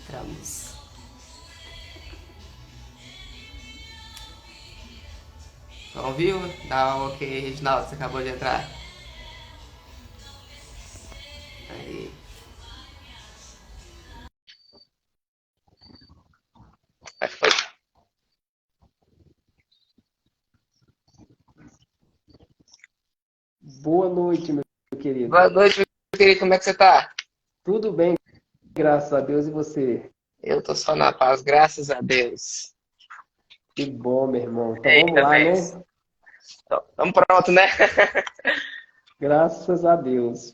Entramos. Ouviu? Dá um ok, Reginaldo, você acabou de entrar. Aí. Boa noite, meu querido. Boa noite, meu querido, como é que você tá? Tudo bem, graças a Deus, e você? Eu tô só na paz, graças a Deus. Que bom, meu irmão. Então vamos Eita, lá, velho. né? Tamo pronto, né? Graças a Deus.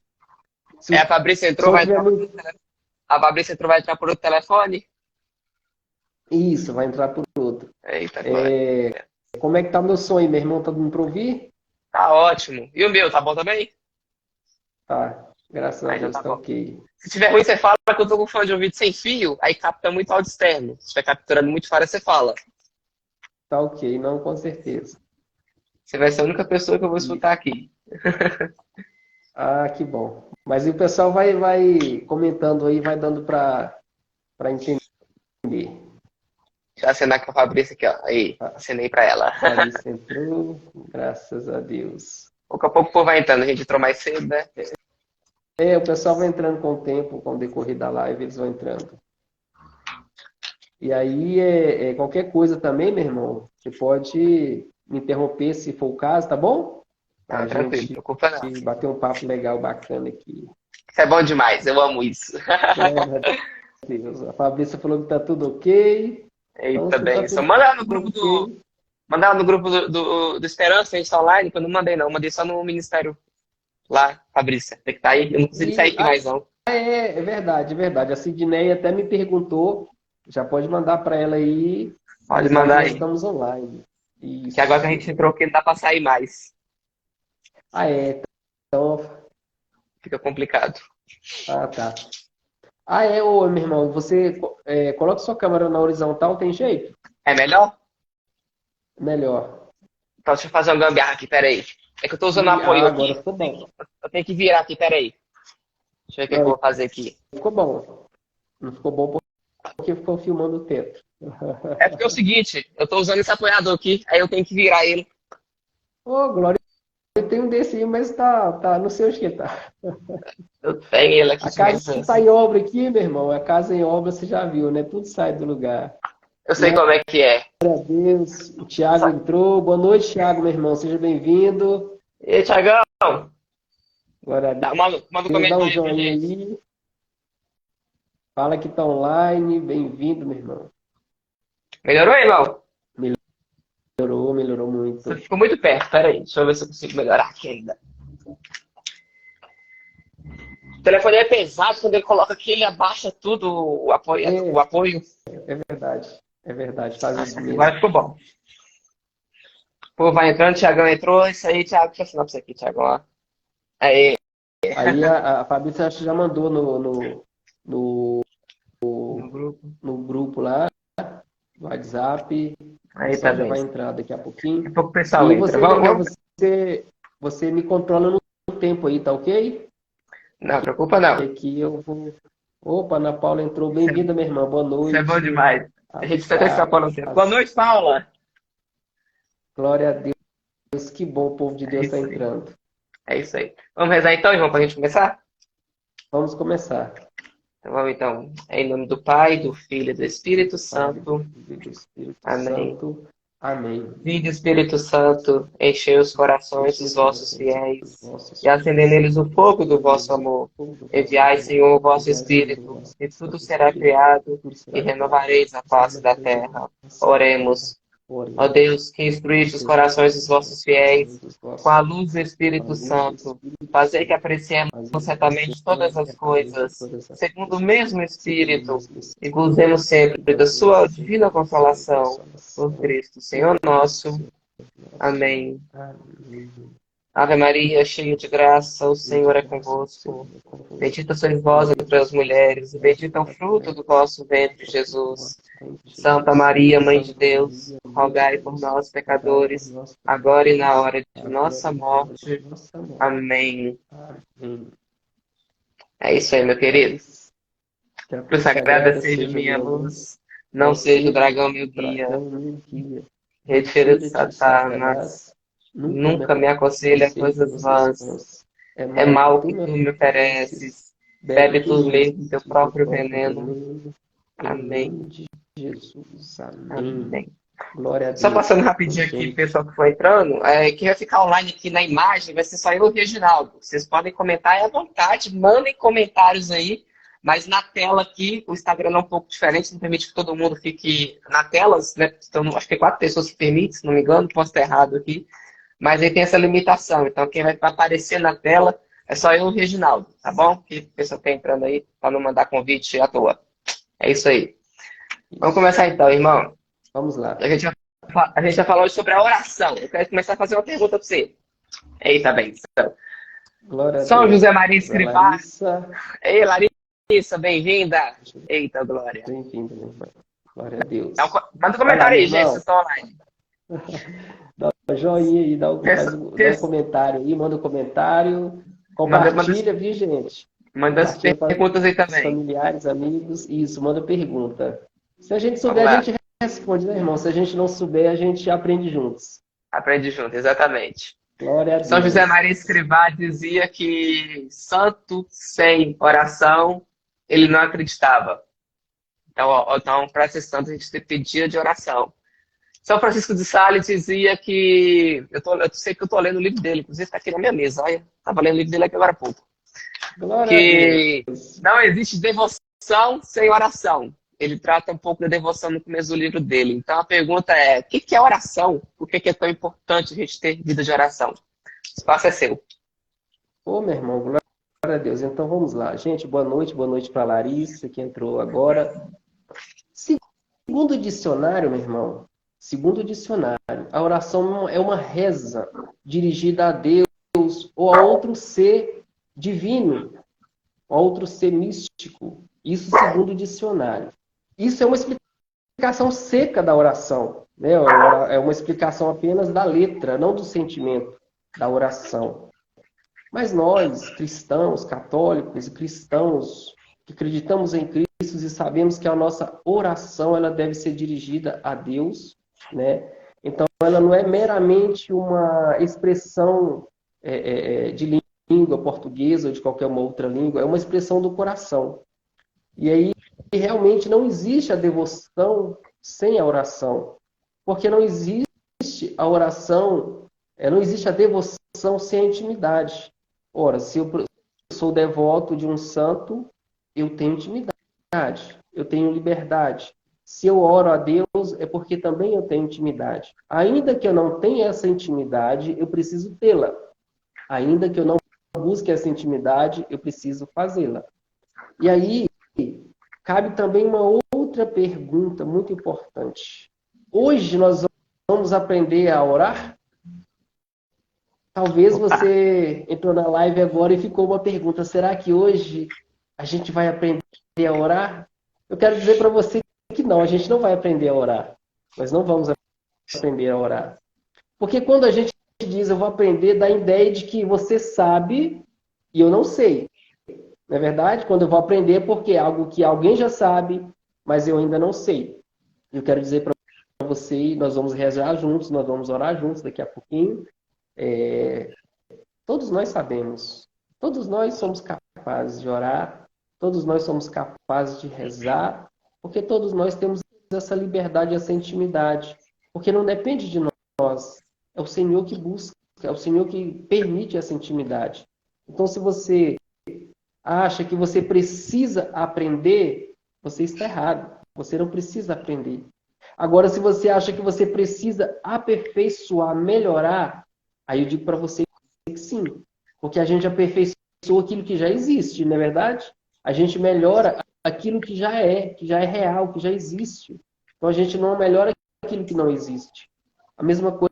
Se É, o a Fabrícia entrou, som vai estiver entrar por muito. outro telefone. A Fabrícia entrou, vai entrar por outro telefone? Isso, vai entrar por outro. Eita, glória. Como é que tá o meu som aí, meu irmão? Tá dando pra ouvir? Tá ótimo. E o meu, tá bom também? Tá, graças a Aí já Deus, tá tá bom. ok. Se tiver ruim, você fala que eu tô com fone de ouvido sem fio, aí capta muito áudio externo. Se estiver capturando muito fora, você fala. Tá ok, não, com certeza. Você vai ser a única pessoa que eu vou E- escutar aqui. que bom. Mas e o pessoal vai comentando aí, vai dando pra entender. Deixa eu acenar com a Fabrícia aqui, ó. Aí, A acenei pra ela. Fabrícia entrou, graças a Deus. Pouco a pouco o povo vai entrando, a gente entrou mais cedo, né? O pessoal vai entrando com o tempo, com o decorrer da live, eles vão entrando. E aí, qualquer coisa também, meu irmão, você pode me interromper se for o caso, tá bom? Não, Pra tranquilo, não gente preocupa não. bater um papo legal, bacana aqui. Isso é bom demais, eu amo isso. Glória a Deus. A Fabrícia falou que tá tudo ok. Então, Eita, se tá bem. Só tudo manda lá no grupo do. ok. Manda lá no grupo do Esperança, a gente tá online, que eu não mandei não, mandei só no Ministério lá, Fabrícia. Tem que estar aí, eu não consigo sair E, aqui mais não. é verdade, é verdade. A Sidneia até me perguntou, já pode mandar para ela aí, Pode avisar que mandar nós aí. estamos online. Que agora que a gente Isso. entrou aqui não dá pra sair mais. Então, Fica complicado. tá. Ô, meu irmão, você coloca sua câmera na horizontal, tem jeito? É melhor? Melhor. Então deixa eu fazer um gambiarra aqui, peraí. É que eu tô usando o apoio Agora aqui, ficou bom. eu tenho que virar aqui, peraí. Deixa eu ver o que, que Não, eu vou fazer aqui. ficou bom. Não ficou bom porque ficou filmando o teto. É porque é o seguinte, eu tô usando esse apoiador aqui, aí eu tenho que virar ele. Ô, Glória, eu tenho um desse aí, mas não sei onde que tá. Eu tenho ele aqui A de casa está emergência. em obra aqui, meu irmão. A casa em obra, você já viu, né? Tudo sai do lugar. Eu sei Glória como é que é. a Deus. O Thiago entrou. Boa noite, Thiago, meu irmão. Seja bem-vindo. E aí, Thiagão, Glória a manda um Deus. Dá um comentário pra joinha gente. aí. Fala que tá online. Bem-vindo, meu irmão. Melhorou, irmão? Melhorou Você muito. ficou muito perto, peraí. Deixa eu ver se eu consigo melhorar aqui ainda. O telefone é pesado, quando ele coloca aqui, ele abaixa tudo o apoio. O É, apoio. é verdade. É verdade, faz isso Agora mesmo. ficou bom. Pô, vai entrando, Thiagão entrou. Isso aí, Thiago, deixa eu assinar pra você aqui, Thiagão. Ó. Aí, Aí a Fabrícia acho que já mandou no, no grupo. no grupo lá, no WhatsApp. O Aí tá pessoal já bem. vai Daqui entrar daqui a a pouquinho. pouco o pessoal E entra. você, meu irmão, Vamos. você me controla no tempo aí, tá ok? Não, preocupa não. E aqui eu vou. Opa, Ana Paula entrou. Isso é, Bem-vinda, minha irmã. Boa isso é bom noite. demais. A gente As, tenta escapar no as, tempo. Boa as... noite, Paula. Glória a Deus, que bom o povo de É Deus está isso aí. entrando. É isso aí. Vamos rezar então, irmão, pra gente começar? Vamos começar. Então vamos então. Em nome do Pai, do Filho e do Espírito Pai, do Santo. Filho e do Espírito Amém. Santo. Amém. Vinde, Espírito Santo, enchei os corações Enche dos os vossos corações dos fiéis vossos e acendei fiéis neles o e fogo do acendei vosso neles o amor. fogo do vosso Enviai, amor. Senhor, o vosso Enviai, Senhor, o Espírito, vosso e tudo será Espírito, criado, tudo e será criado. renovareis a E face da renovareis a terra. face da terra. Oremos. Ó Oremos. Deus, que Ó instruíste os Deus, corações dos que vossos os corações fiéis dos com a vossos luz do fiéis, com a Espírito luz do Santo, Espírito fazer que Santo, apreciemos fazer que certamente todas apreciemos as certamente coisas, todas as segundo o coisas, mesmo segundo o Espírito, mesmo e Espírito, gozemos e sempre da gozemos sua sempre divina da sua consolação. Por consolação. Cristo, Por Senhor nosso. Cristo nosso. Amém. Amém. Ave Maria, cheia de graça, o Cheio de Senhor é graça, o Senhor convosco. é convosco. Bendita sois vós Bendito entre as sois mulheres, vós e entre bendito é o as fruto do mulheres, vosso ventre, fruto do Jesus. vosso ventre, Santa Jesus. Maria, Mãe de Santa Deus, Maria, Mãe de rogai por Deus, nós, rogai por pecadores, nós, agora e na pecadores, hora de agora nossa e na hora morte. de nossa morte. Amém. Amém. É isso aí, meu É querido. isso. Que a Cruz cruz sagrada sagrada seja seja minha minha luz, luz, não não seja o seja dragão meu o guia. dragão meu guia. Retira de Retira-te de Satanás, Satanás, nunca me nunca me aconselha aconselhe coisas coisas vãs. vãs. É É mal que mal tu que me tu me ofereces, ofereces. bebe Bebe tu tu mesmo mesmo teu do teu próprio próprio veneno. veneno, em Amém. nome de Jesus. Amém. Amém. Glória a Só Deus. passando rapidinho aqui, Gente, pessoal que foi entrando, quem vai ficar online aqui na imagem vai ser só eu e o Reginaldo. Vocês podem comentar à vontade, mandem comentários aí, mas na tela aqui, o Instagram é um pouco diferente, não permite que todo mundo fique na tela, né? Então, acho que 4 pessoas que permite, se não me engano, posso estar errado aqui, mas aí tem essa limitação. Então, quem vai aparecer na tela é só eu e o Reginaldo, tá bom? Que a pessoa está entrando aí, para não mandar convite à toa. É isso aí. Vamos isso. começar então, irmão. Vamos lá. A gente já falou sobre a oração. Eu quero começar a fazer uma pergunta para você. Eita, bem. Glória a São Deus. José Maria A Escrivá. Larissa, Ei, Larissa, bem-vinda. Eita, Glória. bem-vinda, minha irmã. Glória a Então, Deus. manda um Vai lá, comentário meu aí, gente, vocês irmão. estão online. Dá um joinha aí, Peço- dá um peço- comentário aí, manda um comentário. Manda Compartilha, viu, gente? as Compartilha para perguntas aí os também. familiares, amigos. Isso, manda pergunta. Se a gente Vamos souber, a lá. gente responde, né, irmão? Se a gente não souber, a gente aprende juntos. Aprende junto, exatamente. Glória a São José Deus. Maria Escrivá dizia que santo sem oração ele não acreditava. Então, então para ser santo, a gente pedia de oração. São Francisco de Sales dizia que. Eu sei que eu estou lendo o livro dele, inclusive está aqui na minha mesa. Olha, estava lendo o livro dele aqui agora há pouco. Glória a Que Deus. não existe devoção sem oração. Ele trata um pouco da devoção no começo do livro dele. Então a pergunta é: o que é oração? Por que é tão importante a gente ter vida de oração? O espaço é seu. Ô, meu irmão, glória a Deus. Então vamos lá. Gente, boa noite para a Larissa, que entrou agora. Segundo o dicionário, meu irmão, segundo o dicionário, a oração é uma reza dirigida a Deus ou a outro ser divino, a outro ser místico. Isso segundo o dicionário. Isso é uma explicação seca da oração, né? É uma explicação apenas da letra, não do sentimento da oração. Mas nós, cristãos, católicos e cristãos que acreditamos em Cristo e sabemos que a nossa oração ela deve ser dirigida a Deus, né? Então, ela não é meramente uma expressão de língua portuguesa ou de qualquer uma outra língua, é uma expressão do coração. E aí, realmente não existe a devoção sem a oração, porque não existe a oração, não existe a devoção sem a intimidade. Ora, se eu sou devoto de um santo, eu tenho intimidade, eu tenho liberdade. Se eu oro a Deus, é porque também eu tenho intimidade. Ainda que eu não tenha essa intimidade, eu preciso tê-la. Ainda que eu não busque essa intimidade, eu preciso fazê-la. E aí, cabe também uma outra pergunta muito importante. Hoje nós vamos aprender a orar? Talvez Opa. você entrou na live agora e ficou uma pergunta: será que hoje a gente vai aprender a orar? Eu quero dizer para você que não, a gente não vai aprender a orar. Nós não vamos aprender a orar. Porque quando a gente diz eu vou aprender, dá a ideia de que você sabe e eu não sei. Não é verdade? Quando eu vou aprender é porque é algo que alguém já sabe, mas eu ainda não sei. Eu quero dizer para você, nós vamos rezar juntos, nós vamos orar juntos daqui a pouquinho. Todos nós sabemos, todos nós somos capazes de orar, todos nós somos capazes de rezar, porque todos nós temos essa liberdade, essa intimidade, porque não depende de nós, é o Senhor que busca, é o Senhor que permite essa intimidade. Então, se você acha que você precisa aprender, você está errado, você não precisa aprender. Agora, se você acha que você precisa aperfeiçoar, melhorar, aí eu digo para você que sim, porque a gente aperfeiçoa aquilo que já existe, não é verdade? A gente melhora aquilo que já é real, que já existe. Então a gente não melhora aquilo que não existe. A mesma coisa,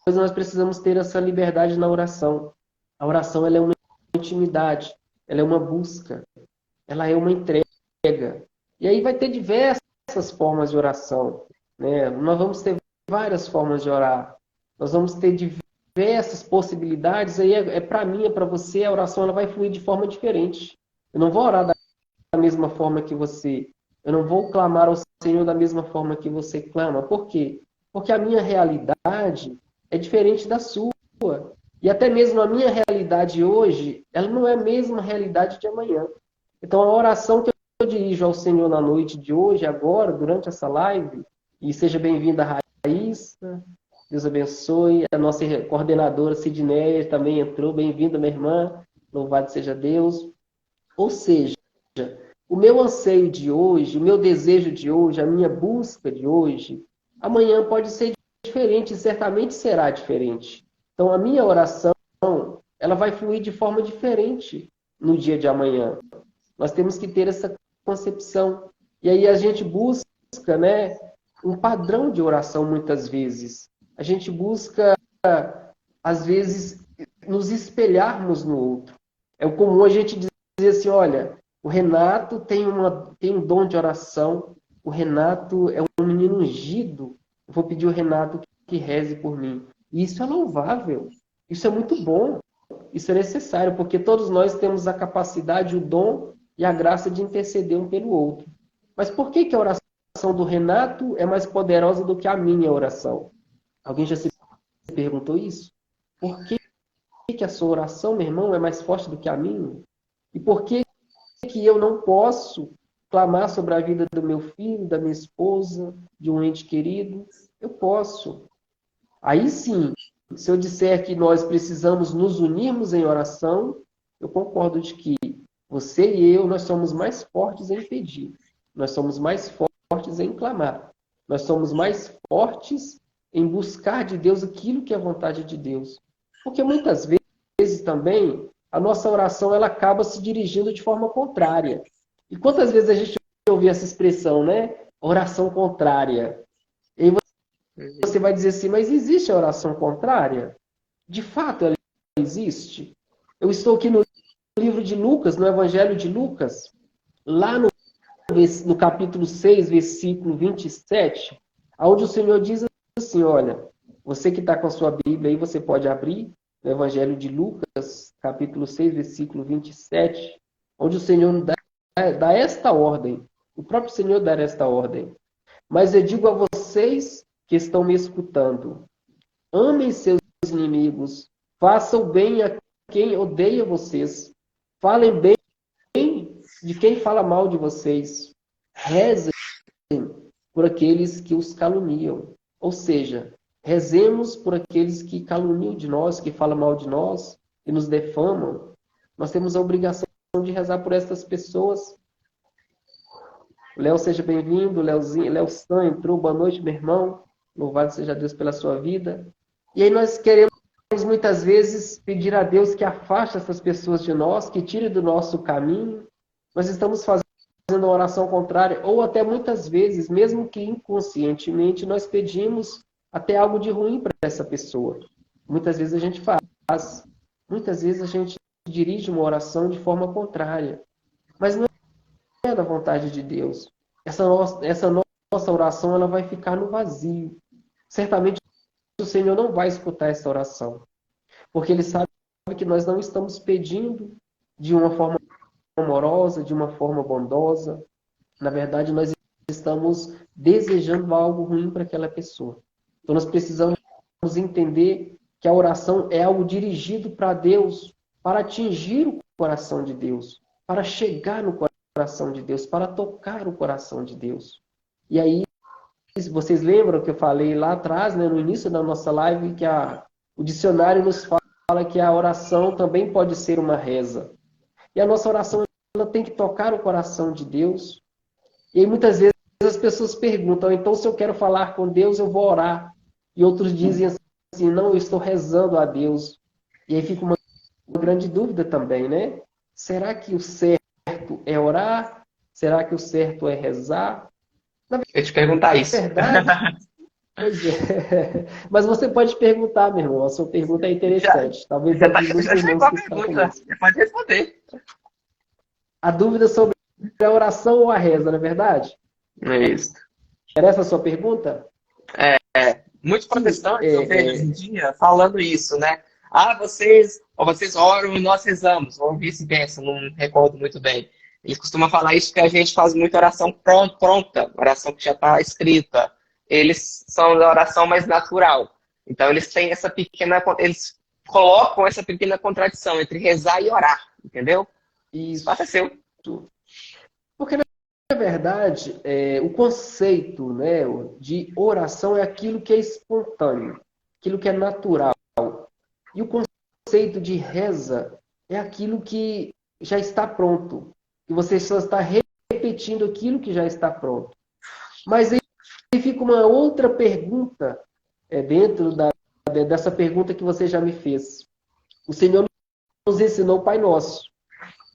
nós precisamos ter essa liberdade na oração. A oração ela é uma intimidade, ela é uma busca, ela é uma entrega. E aí vai ter diversas formas de oração, né? Nós vamos ter várias formas de orar. Nós vamos ter diversas possibilidades. Aí para mim, é para você, a oração ela vai fluir de forma diferente. Eu não vou orar mesma forma que você. Eu não vou clamar ao Senhor da mesma forma que você clama. Por quê? Porque a minha realidade é diferente da sua. E até mesmo a minha realidade hoje, ela não é a mesma realidade de amanhã. Então, a oração que eu dirijo ao Senhor na noite de hoje, agora, durante essa live, e seja bem-vinda, Raíssa, Deus abençoe, a nossa coordenadora Sidneia também entrou, bem-vinda, minha irmã, louvado seja Deus. Ou seja, o meu anseio de hoje, o meu desejo de hoje, a minha busca de hoje, amanhã pode ser diferente, certamente será diferente. Então, a minha oração, ela vai fluir de forma diferente no dia de amanhã. Nós temos que ter essa concepção. E aí a gente busca, né, um padrão de oração muitas vezes. A gente busca, às vezes, nos espelharmos no outro. É comum a gente dizer assim, olha, o Renato tem um dom de oração, o Renato é um menino ungido, eu vou pedir ao Renato que reze por mim. E isso é louvável, isso é muito bom, isso é necessário, porque todos nós temos a capacidade, o dom e a graça de interceder um pelo outro. Mas por que a oração do Renato é mais poderosa do que a minha oração? Alguém já se perguntou isso? Por que a sua oração, meu irmão, é mais forte do que a minha? E por que eu não posso clamar sobre a vida do meu filho, da minha esposa, de um ente querido? Eu posso. Aí sim, se eu disser que nós precisamos nos unirmos em oração, eu concordo de que você e eu, nós somos mais fortes em pedir. Nós somos mais fortes em clamar. Nós somos mais fortes em buscar de Deus aquilo que é a vontade de Deus. Porque muitas vezes também a nossa oração ela acaba se dirigindo de forma contrária. E quantas vezes a gente ouve essa expressão, né? Oração contrária. E aí você vai dizer assim, mas existe a oração contrária? De fato, ela existe. Eu estou aqui no livro de Lucas, no Evangelho de Lucas, lá no capítulo 6, versículo 27, onde o Senhor diz assim, olha, você que está com a sua Bíblia aí, você pode abrir no Evangelho de Lucas, capítulo 6, versículo 27, onde o Senhor dá esta ordem, o próprio Senhor dá esta ordem. Mas eu digo a vocês que estão me escutando, amem seus inimigos, façam bem a quem odeia vocês, falem bem de quem fala mal de vocês, rezem por aqueles que os caluniam. Ou seja, rezemos por aqueles que caluniam de nós, que falam mal de nós, que nos defamam. Nós temos a obrigação de rezar por essas pessoas. Léo, seja bem-vindo. Léo Stan entrou. Boa noite, meu irmão. Louvado seja Deus pela sua vida. E aí nós queremos muitas vezes pedir a Deus que afaste essas pessoas de nós, que tire do nosso caminho. Nós estamos fazendo uma oração contrária, ou até muitas vezes, mesmo que inconscientemente, nós pedimos até algo de ruim para essa pessoa. Muitas vezes a gente faz, muitas vezes a gente dirige uma oração de forma contrária. Mas não é da vontade de Deus. Essa nossa oração ela vai ficar no vazio. Certamente o Senhor não vai escutar essa oração, porque Ele sabe que nós não estamos pedindo de uma forma amorosa, de uma forma bondosa. Na verdade, nós estamos desejando algo ruim para aquela pessoa. Então, nós precisamos entender que a oração é algo dirigido para Deus, para atingir o coração de Deus, para chegar no coração de Deus, para tocar o coração de Deus. E aí, vocês lembram que eu falei lá atrás, né, no início da nossa live, que o dicionário nos fala que a oração também pode ser uma reza. E a nossa oração ela tem que tocar o coração de Deus. E aí, muitas vezes as pessoas perguntam, então se eu quero falar com Deus, eu vou orar. E outros dizem assim, não, eu estou rezando a Deus. E aí fica uma grande dúvida também, né? Será que o certo é orar? Será que o certo é rezar? Eu ia te perguntar isso. Na verdade, pois é. Mas você pode perguntar, meu irmão. A sua pergunta é interessante. Talvez Já muitos chegou irmãos a que estão pergunta. conosco. Você pode responder. A dúvida sobre a oração ou a reza, não é verdade? É isso. Era essa a sua pergunta? Muitos protestantes eu vejo hoje em dia falando isso, né? Ah, vocês oram e nós rezamos, ou vice-versa, não recordo muito bem. Eles costumam falar isso que a gente faz muita oração pronta, oração que já está escrita. Eles são da oração mais natural. Então eles têm essa pequena, eles colocam essa pequena contradição entre rezar e orar, entendeu? Isso. Espaço é seu. Porque, na verdade, o conceito, né, de oração é aquilo que é espontâneo, aquilo que é natural. E o conceito de reza é aquilo que já está pronto. E você só está repetindo aquilo que já está pronto. Mas aí fica uma outra pergunta dentro dessa pergunta que você já me fez. O Senhor nos ensinou o Pai Nosso.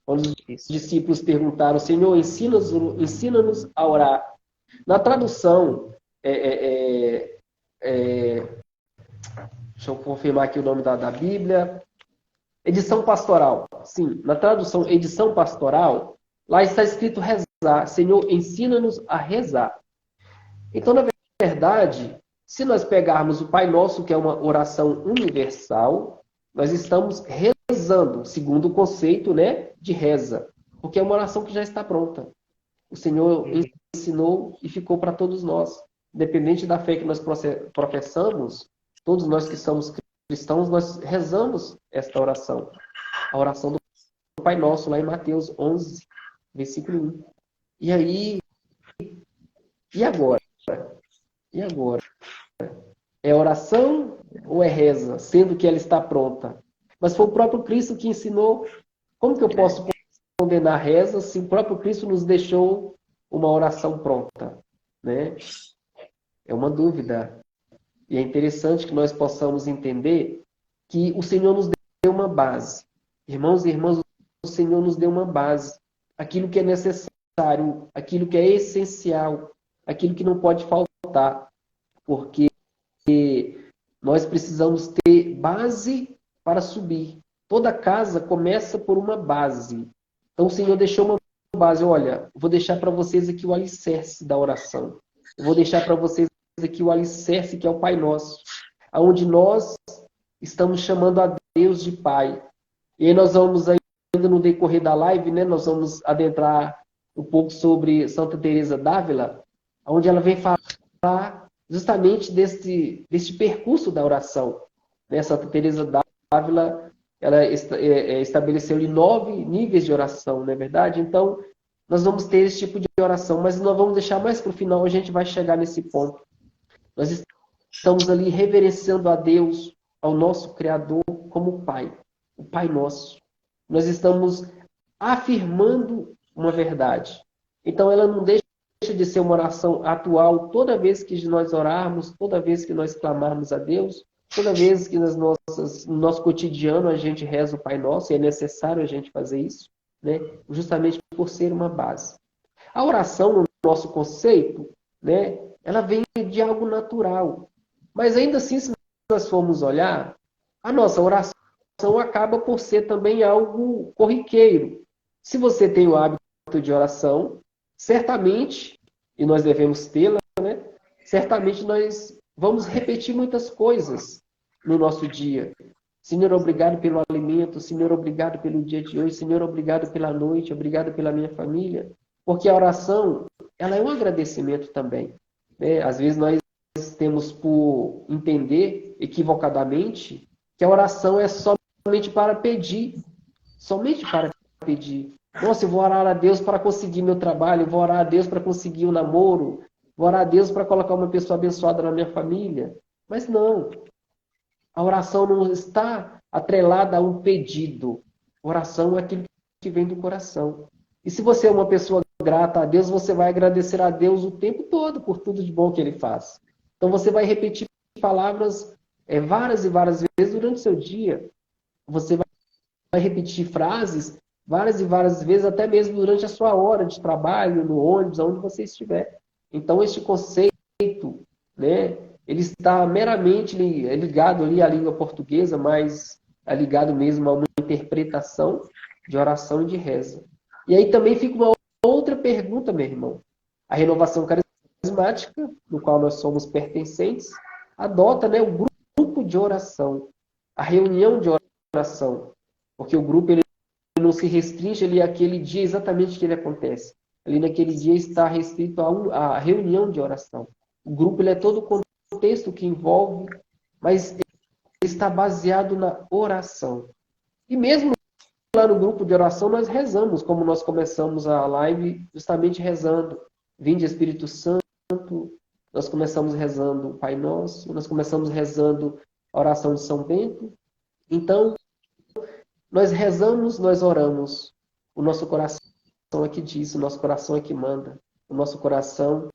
Quando os discípulos perguntaram, Senhor, ensina-nos a orar. Na tradução, deixa eu confirmar aqui o nome da Bíblia, edição pastoral. Sim, na tradução edição pastoral, lá está escrito rezar. Senhor, ensina-nos a rezar. Então, na verdade, se nós pegarmos o Pai Nosso, que é uma oração universal, nós estamos rezando, segundo o conceito, né, de reza. Porque é uma oração que já está pronta. O Senhor ensinou e ficou para todos nós. Independente da fé que nós professamos, todos nós que somos cristãos, nós rezamos esta oração. A oração do Pai Nosso, lá em Mateus 11, versículo 1. E aí, e agora? E agora? É oração ou é reza, sendo que ela está pronta? Mas foi o próprio Cristo que ensinou. Como que eu posso condenar reza se o próprio Cristo nos deixou uma oração pronta? Né? É uma dúvida. E é interessante que nós possamos entender que o Senhor nos deu uma base. Irmãos e irmãs, o Senhor nos deu uma base. Aquilo que é necessário, aquilo que é essencial, aquilo que não pode faltar. Porque nós precisamos ter base para subir. Toda casa começa por uma base. Então o Senhor deixou uma base. Olha, vou deixar para vocês aqui o alicerce da oração. Eu vou deixar para vocês aqui o alicerce que é o Pai Nosso. Onde nós estamos chamando a Deus de Pai. E aí nós vamos ainda no decorrer da live, né, nós vamos adentrar um pouco sobre Santa Teresa d'Ávila, onde ela vem falar justamente deste percurso da oração. Né? Santa Teresa d'Ávila, ela estabeleceu-lhe 9 níveis de oração, não é verdade? Então, nós vamos ter esse tipo de oração, mas nós vamos deixar mais para o final, a gente vai chegar nesse ponto. Nós estamos ali reverenciando a Deus, ao nosso Criador, como Pai, o Pai Nosso. Nós estamos afirmando uma verdade. Então, ela não deixa de ser uma oração atual toda vez que nós orarmos, toda vez que nós clamarmos a Deus, toda vez que no nosso cotidiano a gente reza o Pai Nosso, e é necessário a gente fazer isso, né? Justamente por ser uma base. A oração, no nosso conceito, né, ela vem de algo natural. Mas ainda assim, se nós formos olhar, a nossa oração acaba por ser também algo corriqueiro. Se você tem o hábito de oração, certamente, e nós devemos tê-la, né? Certamente nós vamos repetir muitas coisas no nosso dia. Senhor, obrigado pelo alimento. Senhor, obrigado pelo dia de hoje. Senhor, obrigado pela noite. Obrigado pela minha família. Porque a oração, ela é um agradecimento também. Né? Às vezes nós temos por entender equivocadamente que a oração é somente para pedir. Somente para pedir. Nossa, eu vou orar a Deus para conseguir meu trabalho, eu vou orar a Deus para conseguir um namoro, vou orar a Deus para colocar uma pessoa abençoada na minha família. Mas não. A oração não está atrelada a um pedido. Oração é aquilo que vem do coração. E se você é uma pessoa grata a Deus, você vai agradecer a Deus o tempo todo por tudo de bom que Ele faz. Então você vai repetir palavras várias e várias vezes durante o seu dia. Você vai repetir frases várias e várias vezes, até mesmo durante a sua hora de trabalho, no ônibus, onde você estiver. Então, este conceito, né, ele está meramente ligado ali à língua portuguesa, mas é ligado mesmo a uma interpretação de oração e de reza. E aí também fica uma outra pergunta, meu irmão. A renovação carismática, no qual nós somos pertencentes, adota, né, o grupo de oração, a reunião de oração, porque o grupo ele não se restringe ali àquele dia exatamente que ele acontece. Ali naquele dia está restrito à reunião de oração. O grupo ele é todo o contexto que envolve, mas ele está baseado na oração. E mesmo lá no grupo de oração nós rezamos, como nós começamos a live justamente rezando. Vinde Espírito Santo, nós começamos rezando o Pai Nosso, nós começamos rezando a oração de São Bento. Então, nós rezamos, nós oramos. O nosso coração é que diz, o nosso coração é que manda. O nosso coração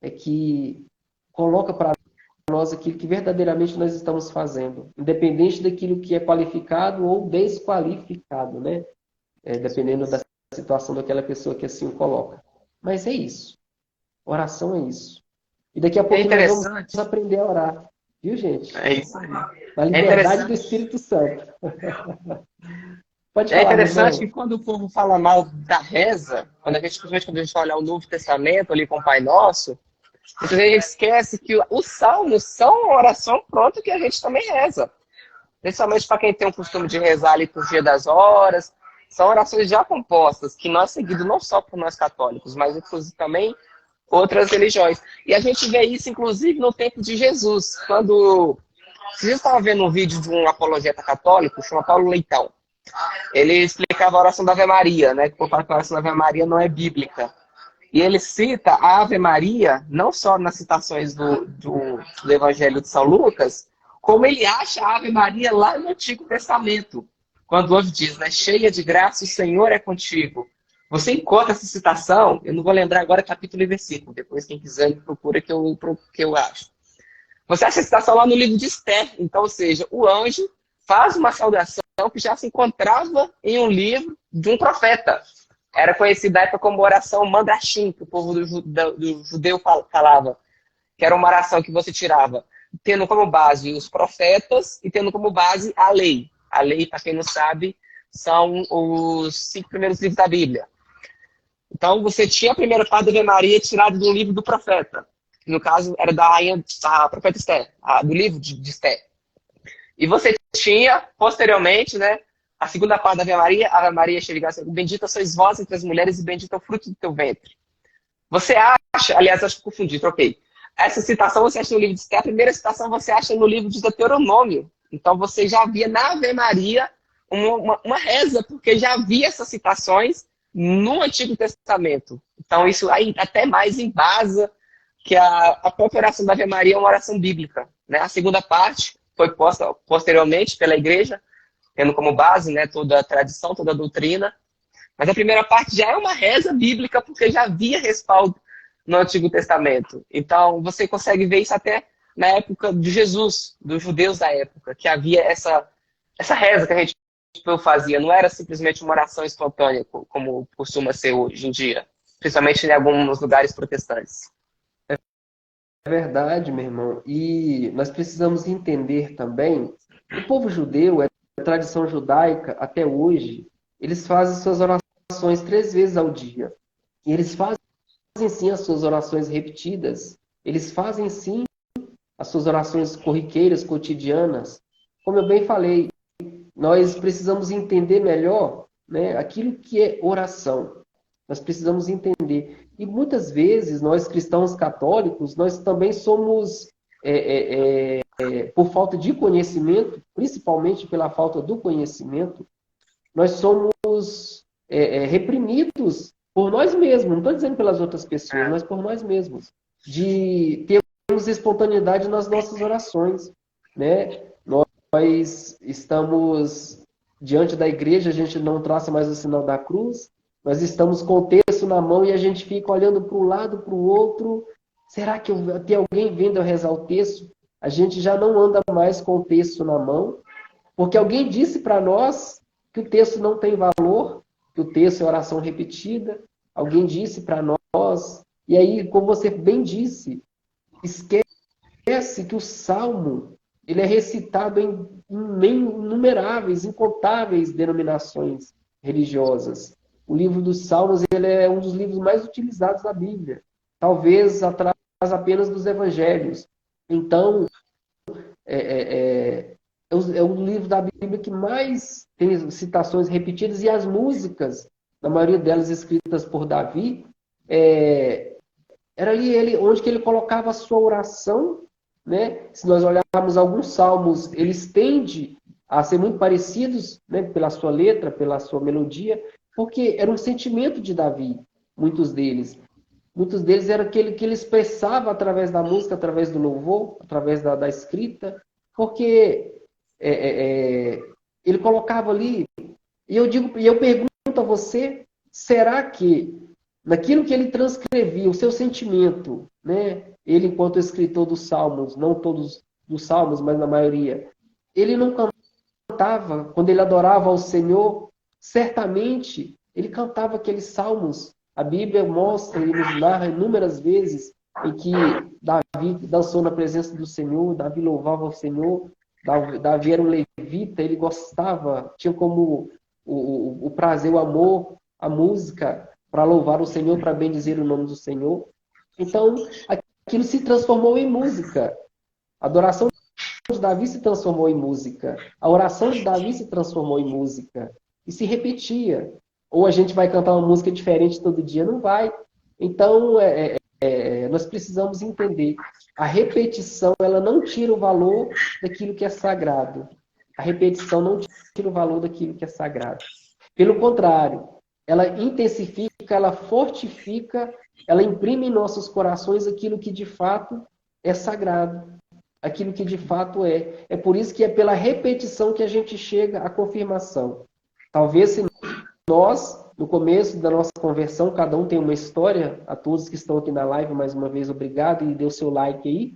é que coloca para nós aquilo que verdadeiramente nós estamos fazendo. Independente daquilo que é qualificado ou desqualificado, né? Dependendo da situação daquela pessoa que assim o coloca. Mas é isso. Oração é isso. E daqui a pouco nós vamos aprender a orar. Viu, gente? É isso aí. Na liberdade do Espírito Santo. Pode falar, é interessante irmão. que quando o povo fala mal da reza, principalmente quando a gente olha o Novo Testamento ali com o Pai Nosso, muitas vezes a gente esquece que os salmos são uma oração pronta que a gente também reza. Principalmente para quem tem o costume de rezar ali por Dia das Horas. São orações já compostas, que nós seguidos não só por nós católicos, mas inclusive também outras religiões. E a gente vê isso, inclusive, no tempo de Jesus. Quando vocês estavam vendo um vídeo de um apologeta católico, chama Paulo Leitão. Ele explicava a oração da Ave Maria, né? Que por falar que a oração da Ave Maria não é bíblica. E ele cita a Ave Maria, não só nas citações do Evangelho de São Lucas, como ele acha a Ave Maria lá no Antigo Testamento. Quando ouve diz, né? Cheia de graça, o Senhor é contigo. Você encontra essa citação, eu não vou lembrar agora capítulo e versículo, depois quem quiser procura que eu acho. Você acha a citação lá no livro de Esther. Então, ou seja, o anjo faz uma saudação que já se encontrava em um livro de um profeta. Era conhecida na época como oração Mandrashim, que o povo do judeu falava. Que era uma oração que você tirava, tendo como base os profetas e tendo como base a lei. A lei, para quem não sabe, são os 5 primeiros livros da Bíblia. Então, você tinha a primeira parte da Ave Maria tirada do livro do profeta. No caso, era da profeta Esther, do livro de Esther. E você tinha, posteriormente, né, a segunda parte da Ave Maria cheia de graça, bendita sois vós entre as mulheres e bendito é o fruto do teu ventre. Você acha, aliás, acho que confundi, troquei. Essa citação você acha no livro de Esther, a primeira citação você acha no livro de Deuteronômio. Então, você já via na Ave Maria uma reza, porque já havia essas citações no Antigo Testamento. Então, isso aí até mais embasa que a própria oração da Ave Maria é uma oração bíblica. Né? A segunda parte foi posta posteriormente pela igreja, tendo como base, né, toda a tradição, toda a doutrina. Mas a primeira parte já é uma reza bíblica, porque já havia respaldo no Antigo Testamento. Então, você consegue ver isso até na época de Jesus, dos judeus da época, que havia essa reza que a gente fazia. Não era simplesmente uma oração espontânea, como costuma ser hoje em dia, principalmente em alguns lugares protestantes. É verdade, meu irmão. E nós precisamos entender também, o povo judeu, a tradição judaica, até hoje, eles fazem suas orações 3 vezes ao dia. E eles fazem sim as suas orações repetidas. Eles fazem sim as suas orações corriqueiras, cotidianas. Como eu bem falei, nós precisamos entender melhor, né, aquilo que é oração. Nós precisamos entender. E muitas vezes, nós cristãos católicos, nós também somos, por falta de conhecimento, principalmente pela falta do conhecimento, nós somos reprimidos por nós mesmos. Não estou dizendo pelas outras pessoas, mas por nós mesmos. De termos espontaneidade nas nossas orações. Né? Nós estamos diante da igreja, a gente não traça mais o sinal da cruz, nós estamos com o texto na mão e a gente fica olhando para um lado, para o outro. Será que tem alguém vendo eu rezar o texto? A gente já não anda mais com o texto na mão, porque alguém disse para nós que o texto não tem valor, que o texto é oração repetida. Alguém disse para nós. E aí, como você bem disse, esquece que o Salmo ele é recitado em inumeráveis, incontáveis denominações religiosas. O livro dos Salmos ele é um dos livros mais utilizados da Bíblia, talvez atrás apenas dos Evangelhos. Então, é é o livro da Bíblia que mais tem citações repetidas, e as músicas, na maioria delas escritas por Davi, era ali onde que ele colocava a sua oração, né? Se nós olharmos alguns salmos, eles tendem a ser muito parecidos, né? Pela sua letra, pela sua melodia, porque era um sentimento de Davi, muitos deles. Muitos deles era aquele que ele expressava através da música, através do louvor, através da escrita, porque ele colocava ali, e eu pergunto a você, será que naquilo que ele transcrevia, o seu sentimento, né? Ele, enquanto escritor dos Salmos, não todos dos Salmos, mas na maioria, ele não cantava, quando ele adorava ao Senhor, certamente ele cantava aqueles salmos. A Bíblia mostra e nos narra inúmeras vezes em que Davi dançou na presença do Senhor, Davi louvava ao Senhor, Davi era um levita, ele gostava, tinha como o prazer, o amor, a música, para louvar o Senhor, para bendizer o nome do Senhor. Então, aquilo se transformou em música. A adoração de Davi se transformou em música. A oração de Davi se transformou em música. E se repetia. Ou a gente vai cantar uma música diferente todo dia? Não vai. Então, nós precisamos entender. A repetição, ela não tira o valor daquilo que é sagrado. A repetição não tira o valor daquilo que é sagrado. Pelo contrário, ela intensifica, ela fortifica, ela imprime em nossos corações aquilo que de fato é sagrado. Aquilo que de fato é. É por isso que é pela repetição que a gente chega à confirmação. Talvez se nós, no começo da nossa conversão, cada um tem uma história, a todos que estão aqui na live, mais uma vez, obrigado, e dê o seu like aí,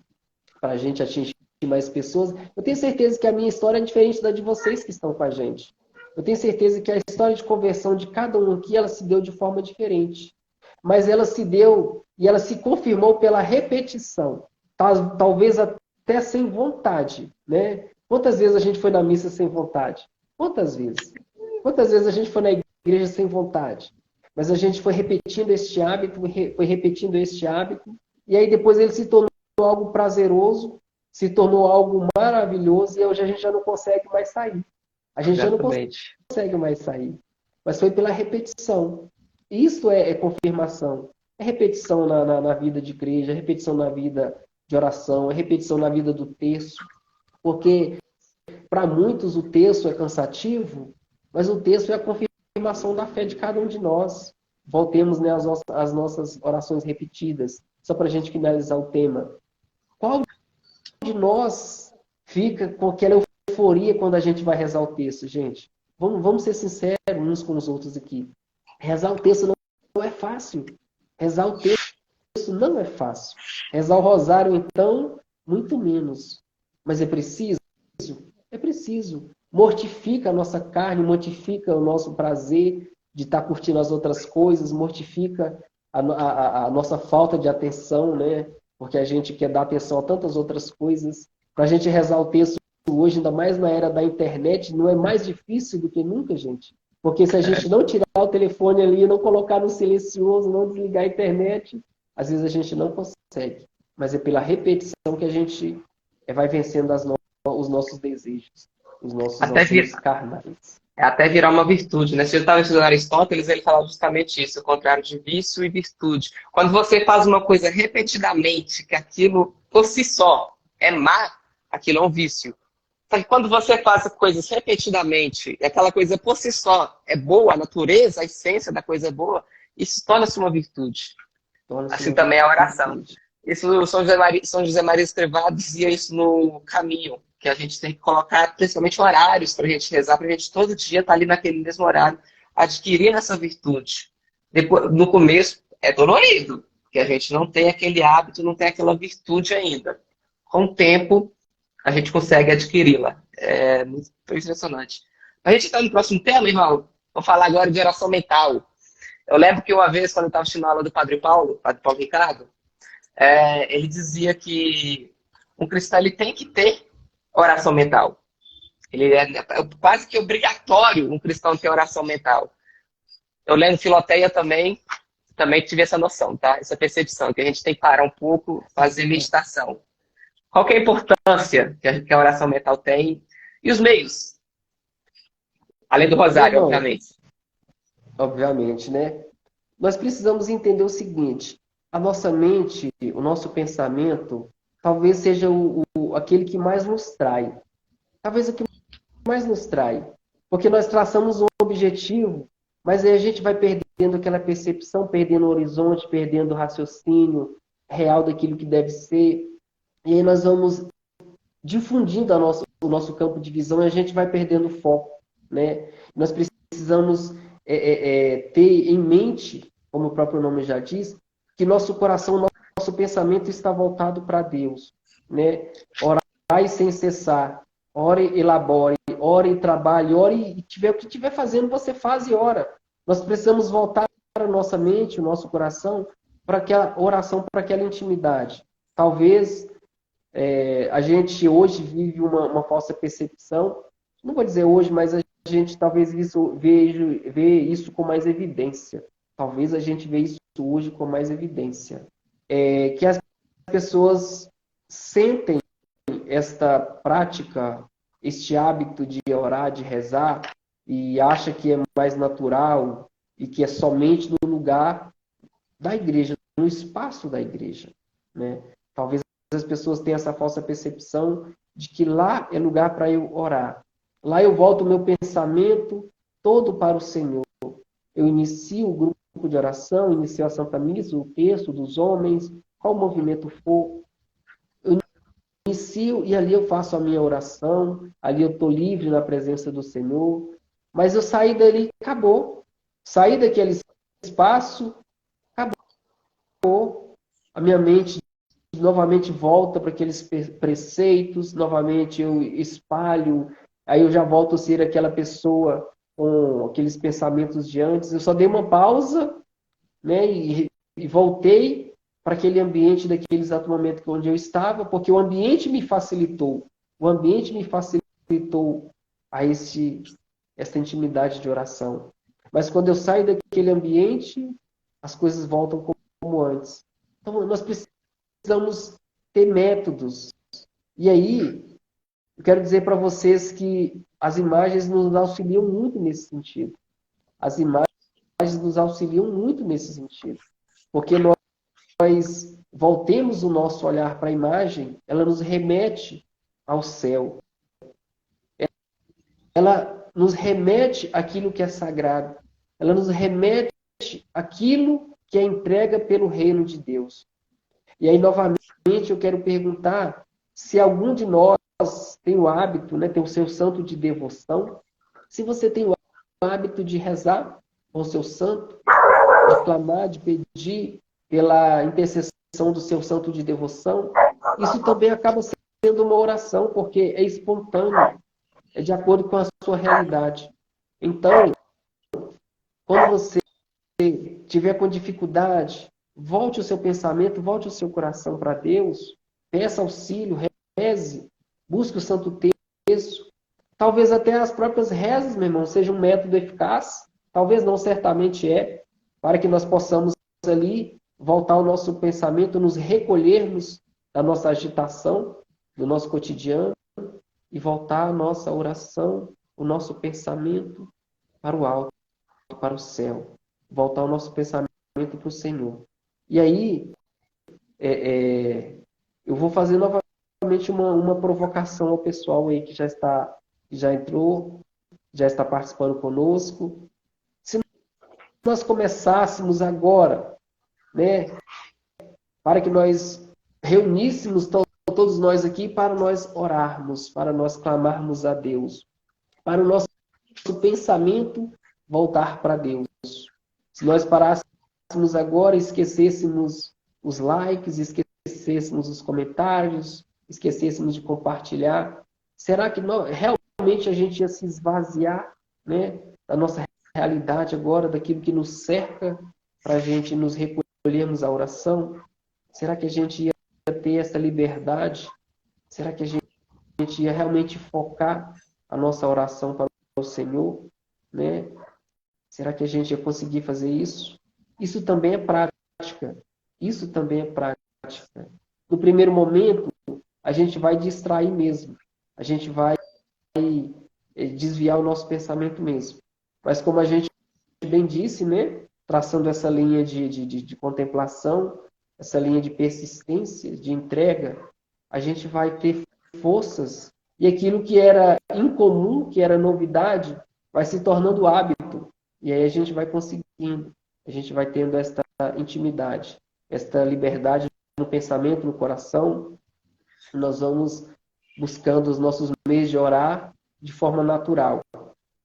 para a gente atingir mais pessoas. Eu tenho certeza que a minha história é diferente da de vocês que estão com a gente. Eu tenho certeza que a história de conversão de cada um aqui, ela se deu de forma diferente. Mas ela se deu e ela se confirmou pela repetição. Talvez até sem vontade, né? Quantas vezes a gente foi na missa sem vontade? Quantas vezes? Quantas vezes a gente foi na igreja sem vontade? Mas a gente foi repetindo este hábito, e aí depois ele se tornou algo prazeroso, se tornou algo maravilhoso, e hoje a gente já não consegue mais sair. A gente já não consegue mais sair. Mas foi pela repetição. Isso é confirmação. É repetição na vida de igreja, é repetição na vida de oração, é repetição na vida do texto. Porque para muitos o texto é cansativo, mas o texto é a confirmação da fé de cada um de nós. Voltemos, né, às nossas orações repetidas, só para a gente finalizar o tema. Qual de nós fica com aquela euforia quando a gente vai rezar o texto, gente? Vamos ser sinceros uns com os outros aqui. Rezar o texto não é fácil. Rezar o texto não é fácil. Rezar o rosário, então, muito menos. Mas é preciso? É preciso. Mortifica a nossa carne, mortifica o nosso prazer de estar curtindo as outras coisas, mortifica a nossa falta de atenção, né? Porque a gente quer dar atenção a tantas outras coisas. Para a gente rezar o texto hoje, ainda mais na era da internet, não é mais difícil do que nunca, gente. Porque se a gente não tirar o telefone ali, não colocar no silencioso, não desligar a internet, às vezes a gente não consegue. Mas é pela repetição que a gente vai vencendo os nossos desejos, os nossos anseios carnais. É até virar uma virtude, né? Se eu estava estudando Aristóteles, ele falava justamente isso, o contrário de vício e virtude. Quando você faz uma coisa repetidamente, que aquilo por si só é má, aquilo é um vício. Só que quando você faz coisas repetidamente, e aquela coisa por si só é boa, a natureza, a essência da coisa é boa, isso torna-se uma virtude. Assim também é a oração. Isso São José Maria Escrivá dizia isso no Caminho, que a gente tem que colocar principalmente horários para a gente rezar, para a gente todo dia estar ali naquele mesmo horário, adquirindo essa virtude. Depois, no começo é dolorido, porque a gente não tem aquele hábito, não tem aquela virtude ainda. Com o tempo, a gente consegue adquiri-la. É muito impressionante. A gente está no próximo tema, irmão. Vou falar agora de oração mental. Eu lembro que uma vez, quando eu estava assistindo a aula do Padre Paulo Ricardo, ele dizia que um cristão ele tem que ter oração mental. Ele é quase que obrigatório um cristão ter oração mental. Eu lendo Filoteia também tive essa noção, tá? Essa percepção, que a gente tem que parar um pouco, fazer meditação. Qual que é a importância que a oração mental tem E os meios? Além do rosário, Irmão, obviamente. obviamente, né? Nós precisamos entender o seguinte: a nossa mente, o nosso pensamento, talvez seja aquele que mais nos trai. Talvez o que mais nos trai. Porque nós traçamos um objetivo, mas aí a gente vai perdendo aquela percepção, perdendo o horizonte, perdendo o raciocínio real daquilo que deve ser. E aí nós vamos difundindo o nosso campo de visão e a gente vai perdendo o foco, né? Nós precisamos ter em mente, como o próprio nome já diz, que nosso coração, nosso pensamento está voltado para Deus, né? Orai sem cessar, ore e elabore, ore e trabalhe, ore e tiver o que estiver fazendo, você faz e ora. Nós precisamos voltar a nossa mente, o nosso coração, para aquela oração, para aquela intimidade. Talvez a gente hoje vive uma falsa percepção, não vou dizer hoje, mas a gente talvez vê isso com mais evidência. Talvez a gente vê isso hoje com mais evidência. Que as pessoas sentem esta prática, este hábito de orar, de rezar, e acha que é mais natural e que é somente no lugar da igreja, no espaço da igreja, né? Talvez as pessoas tenham essa falsa percepção de que lá é lugar para eu orar. Lá eu volto o meu pensamento todo para o Senhor. Eu inicio o grupo de oração, inicio a Santa Missa, o texto dos homens, qual movimento for. Eu inicio e ali eu faço a minha oração, ali eu estou livre na presença do Senhor. Mas eu saí dali, acabou. Saí daquele espaço, acabou. A minha mente novamente volta para aqueles preceitos, novamente eu espalho, aí eu já volto a ser aquela pessoa com aqueles pensamentos de antes. Eu só dei uma pausa, né, e voltei para aquele ambiente daquele exato momento onde eu estava, porque o ambiente me facilitou. O ambiente me facilitou a essa intimidade de oração. Mas quando eu saio daquele ambiente, as coisas voltam como antes. Então, nós precisamos ter métodos. E aí, eu quero dizer para vocês que as imagens nos auxiliam muito nesse sentido. As imagens nos auxiliam muito nesse sentido. Porque nós voltemos o nosso olhar para a imagem, ela nos remete ao céu. Ela nos remete àquilo que é sagrado. Ela nos remete àquilo que é entrega pelo reino de Deus. E aí, novamente, eu quero perguntar se algum de nós tem o hábito, né, tem o seu santo de devoção, se você tem o hábito de rezar com o seu santo, de clamar, de pedir pela intercessão do seu santo de devoção, isso também acaba sendo uma oração, porque é espontâneo, é de acordo com a sua realidade. Então, quando você tiver com dificuldade, volte o seu pensamento, volte o seu coração para Deus, peça auxílio, reze, busque o santo texto. Talvez até as próprias rezas, meu irmão, seja um método eficaz. Talvez não, certamente é, para que nós possamos ali voltar o nosso pensamento, nos recolhermos da nossa agitação, do nosso cotidiano e voltar a nossa oração, o nosso pensamento para o alto, para o céu. Voltar o nosso pensamento para o Senhor. E aí, eu vou fazer novamente uma provocação ao pessoal aí que já entrou, já está participando conosco. Se nós começássemos agora, né, para que nós reuníssemos todos nós aqui para nós orarmos, para nós clamarmos a Deus, para o nosso pensamento voltar para Deus. Se nós parássemos agora, esquecêssemos os likes, esquecêssemos os comentários, esquecêssemos de compartilhar, será que realmente a gente ia se esvaziar, né, da nossa realidade agora, daquilo que nos cerca, para a gente nos recolhermos à oração? Será que a gente ia ter essa liberdade? Será que a gente ia realmente focar a nossa oração para o Senhor, né? Será que a gente ia conseguir fazer isso? Isso também é prática. Isso também é prática. No primeiro momento, a gente vai distrair mesmo. A gente vai desviar o nosso pensamento mesmo. Mas como a gente bem disse, né? Traçando essa linha de contemplação, essa linha de persistência, de entrega, a gente vai ter forças e aquilo que era incomum, que era novidade, vai se tornando hábito. E aí a gente vai conseguindo, a gente vai tendo esta intimidade, esta liberdade no pensamento, no coração. Nós vamos buscando os nossos meios de orar de forma natural.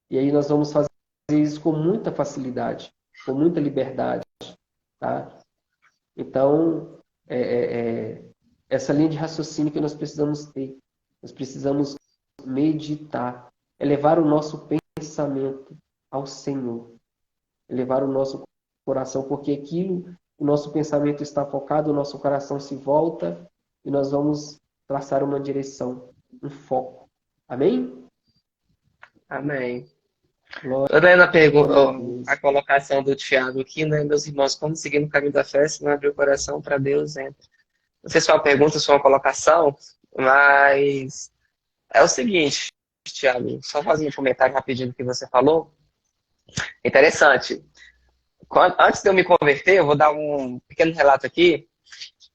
E aí nós vamos fazer isso com muita facilidade, com muita liberdade, tá? Então, essa linha de raciocínio que nós precisamos ter. Nós precisamos meditar, elevar o nosso pensamento ao Senhor, elevar o nosso coração, porque aquilo, o nosso pensamento está focado, o nosso coração se volta e nós vamos traçar uma direção, um foco. Amém? Amém. Glória Tô lendo a pergunta, a Deus. a colocação do Tiago aqui, né? Meus irmãos, como seguir no caminho da fé se não abrir o coração para Deus, entra. Não sei se foi uma pergunta ou se foi uma colocação, mas é o seguinte, Tiago, só fazendo um comentário rapidinho do que você falou. Interessante. Antes de eu me converter, eu vou dar um pequeno relato aqui.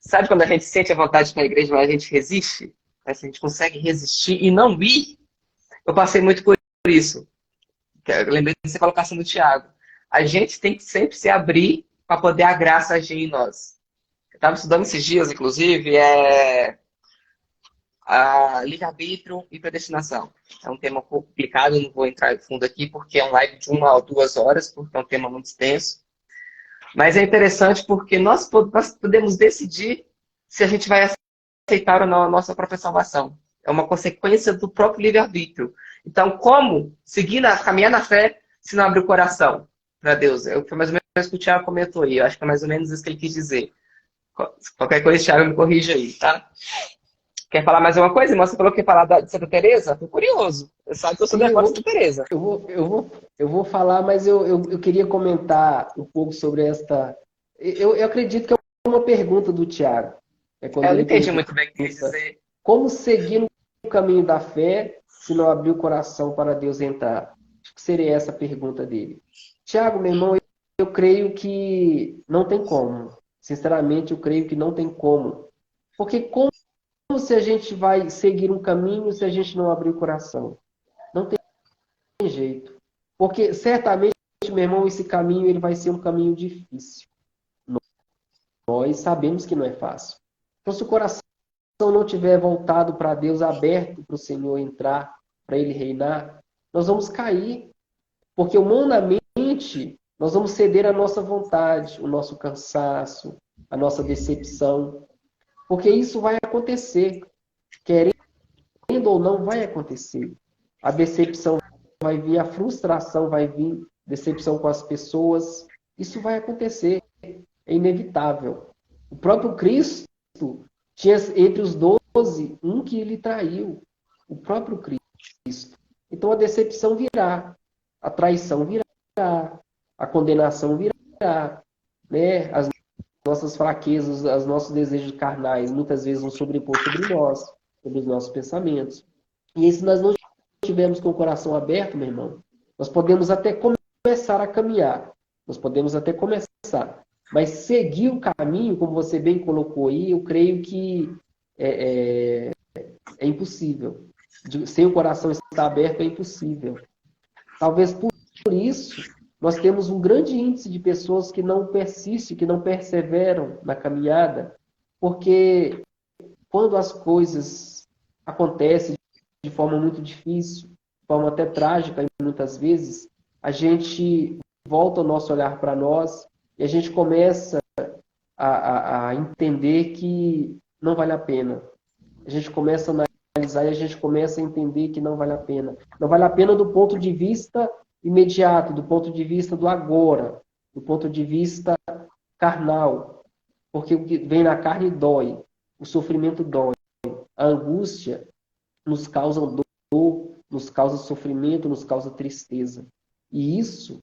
Sabe quando a gente sente a vontade de ir para a igreja, mas a gente resiste? A gente consegue resistir e não ir? Eu passei muito por isso. Eu lembrei dessa colocação do Tiago. A gente tem que sempre se abrir para poder a graça agir em nós. Eu estava estudando esses dias, inclusive, a livre-arbítrio e predestinação. É um tema um pouco complicado, não vou entrar em fundo aqui, porque é um live de 1 ou 2 horas, porque é um tema muito extenso. Mas é interessante porque nós podemos decidir se a gente vai aceitar ou não a nossa própria salvação. É uma consequência do próprio livre-arbítrio. Então, como caminhar na fé se não abrir o coração para Deus? Foi mais ou menos o que o Thiago comentou aí. Eu acho que é mais ou menos isso que ele quis dizer. Qualquer coisa, Thiago, me corrija aí, tá? Quer falar mais uma coisa, irmão? Você falou que ia falar de Santa Teresa? Tô curioso. Você sabe que eu sou Sim, devoto de Santa Teresa. eu vou falar, mas eu queria comentar um pouco sobre esta. Eu acredito que é uma pergunta do Tiago. É quando Eu não ele entendi pergunta muito bem o que quis dizer. como seguir no caminho da fé se não abrir o coração para Deus entrar. Acho que seria essa a pergunta dele. Tiago, meu irmão, eu creio que não tem como. Sinceramente, eu creio que não tem como. Porque como se a gente vai seguir um caminho se a gente não abrir o coração? Não tem jeito. Porque certamente, meu irmão, esse caminho ele vai ser um caminho difícil. Nós sabemos que não é fácil. Então, se o coração não tiver voltado para Deus, aberto para o Senhor entrar, para Ele reinar, nós vamos cair. Porque humanamente, nós vamos ceder à nossa vontade, o nosso cansaço, a nossa decepção. Porque isso vai acontecer. Querendo ou não, vai acontecer. A decepção vai vir, a frustração vai vir, decepção com as pessoas. Isso vai acontecer. É inevitável. O próprio Cristo tinha entre os 12 um que ele traiu. O próprio Cristo. Então a decepção virá. A traição virá. A condenação virá. Né? As nossas fraquezas, os nossos desejos carnais, muitas vezes vão sobrepor sobre nós, sobre os nossos pensamentos. E se nós não estivermos com o coração aberto, meu irmão, nós podemos até começar a caminhar. Nós podemos até começar. Mas seguir o caminho, como você bem colocou aí, eu creio que é impossível. Sem o coração estar aberto é impossível. Talvez por isso nós temos um grande índice de pessoas que não persistem, que não perseveram na caminhada, porque quando as coisas acontecem de forma muito difícil, de forma até trágica, e muitas vezes, a gente volta o nosso olhar para nós e a gente começa a entender que não vale a pena. A gente começa a analisar e a gente começa a entender que não vale a pena. Não vale a pena do ponto de vista imediato, do ponto de vista do agora, do ponto de vista carnal. Porque o que vem na carne dói, o sofrimento dói, a angústia nos causa dor, nos causa sofrimento, nos causa tristeza. E isso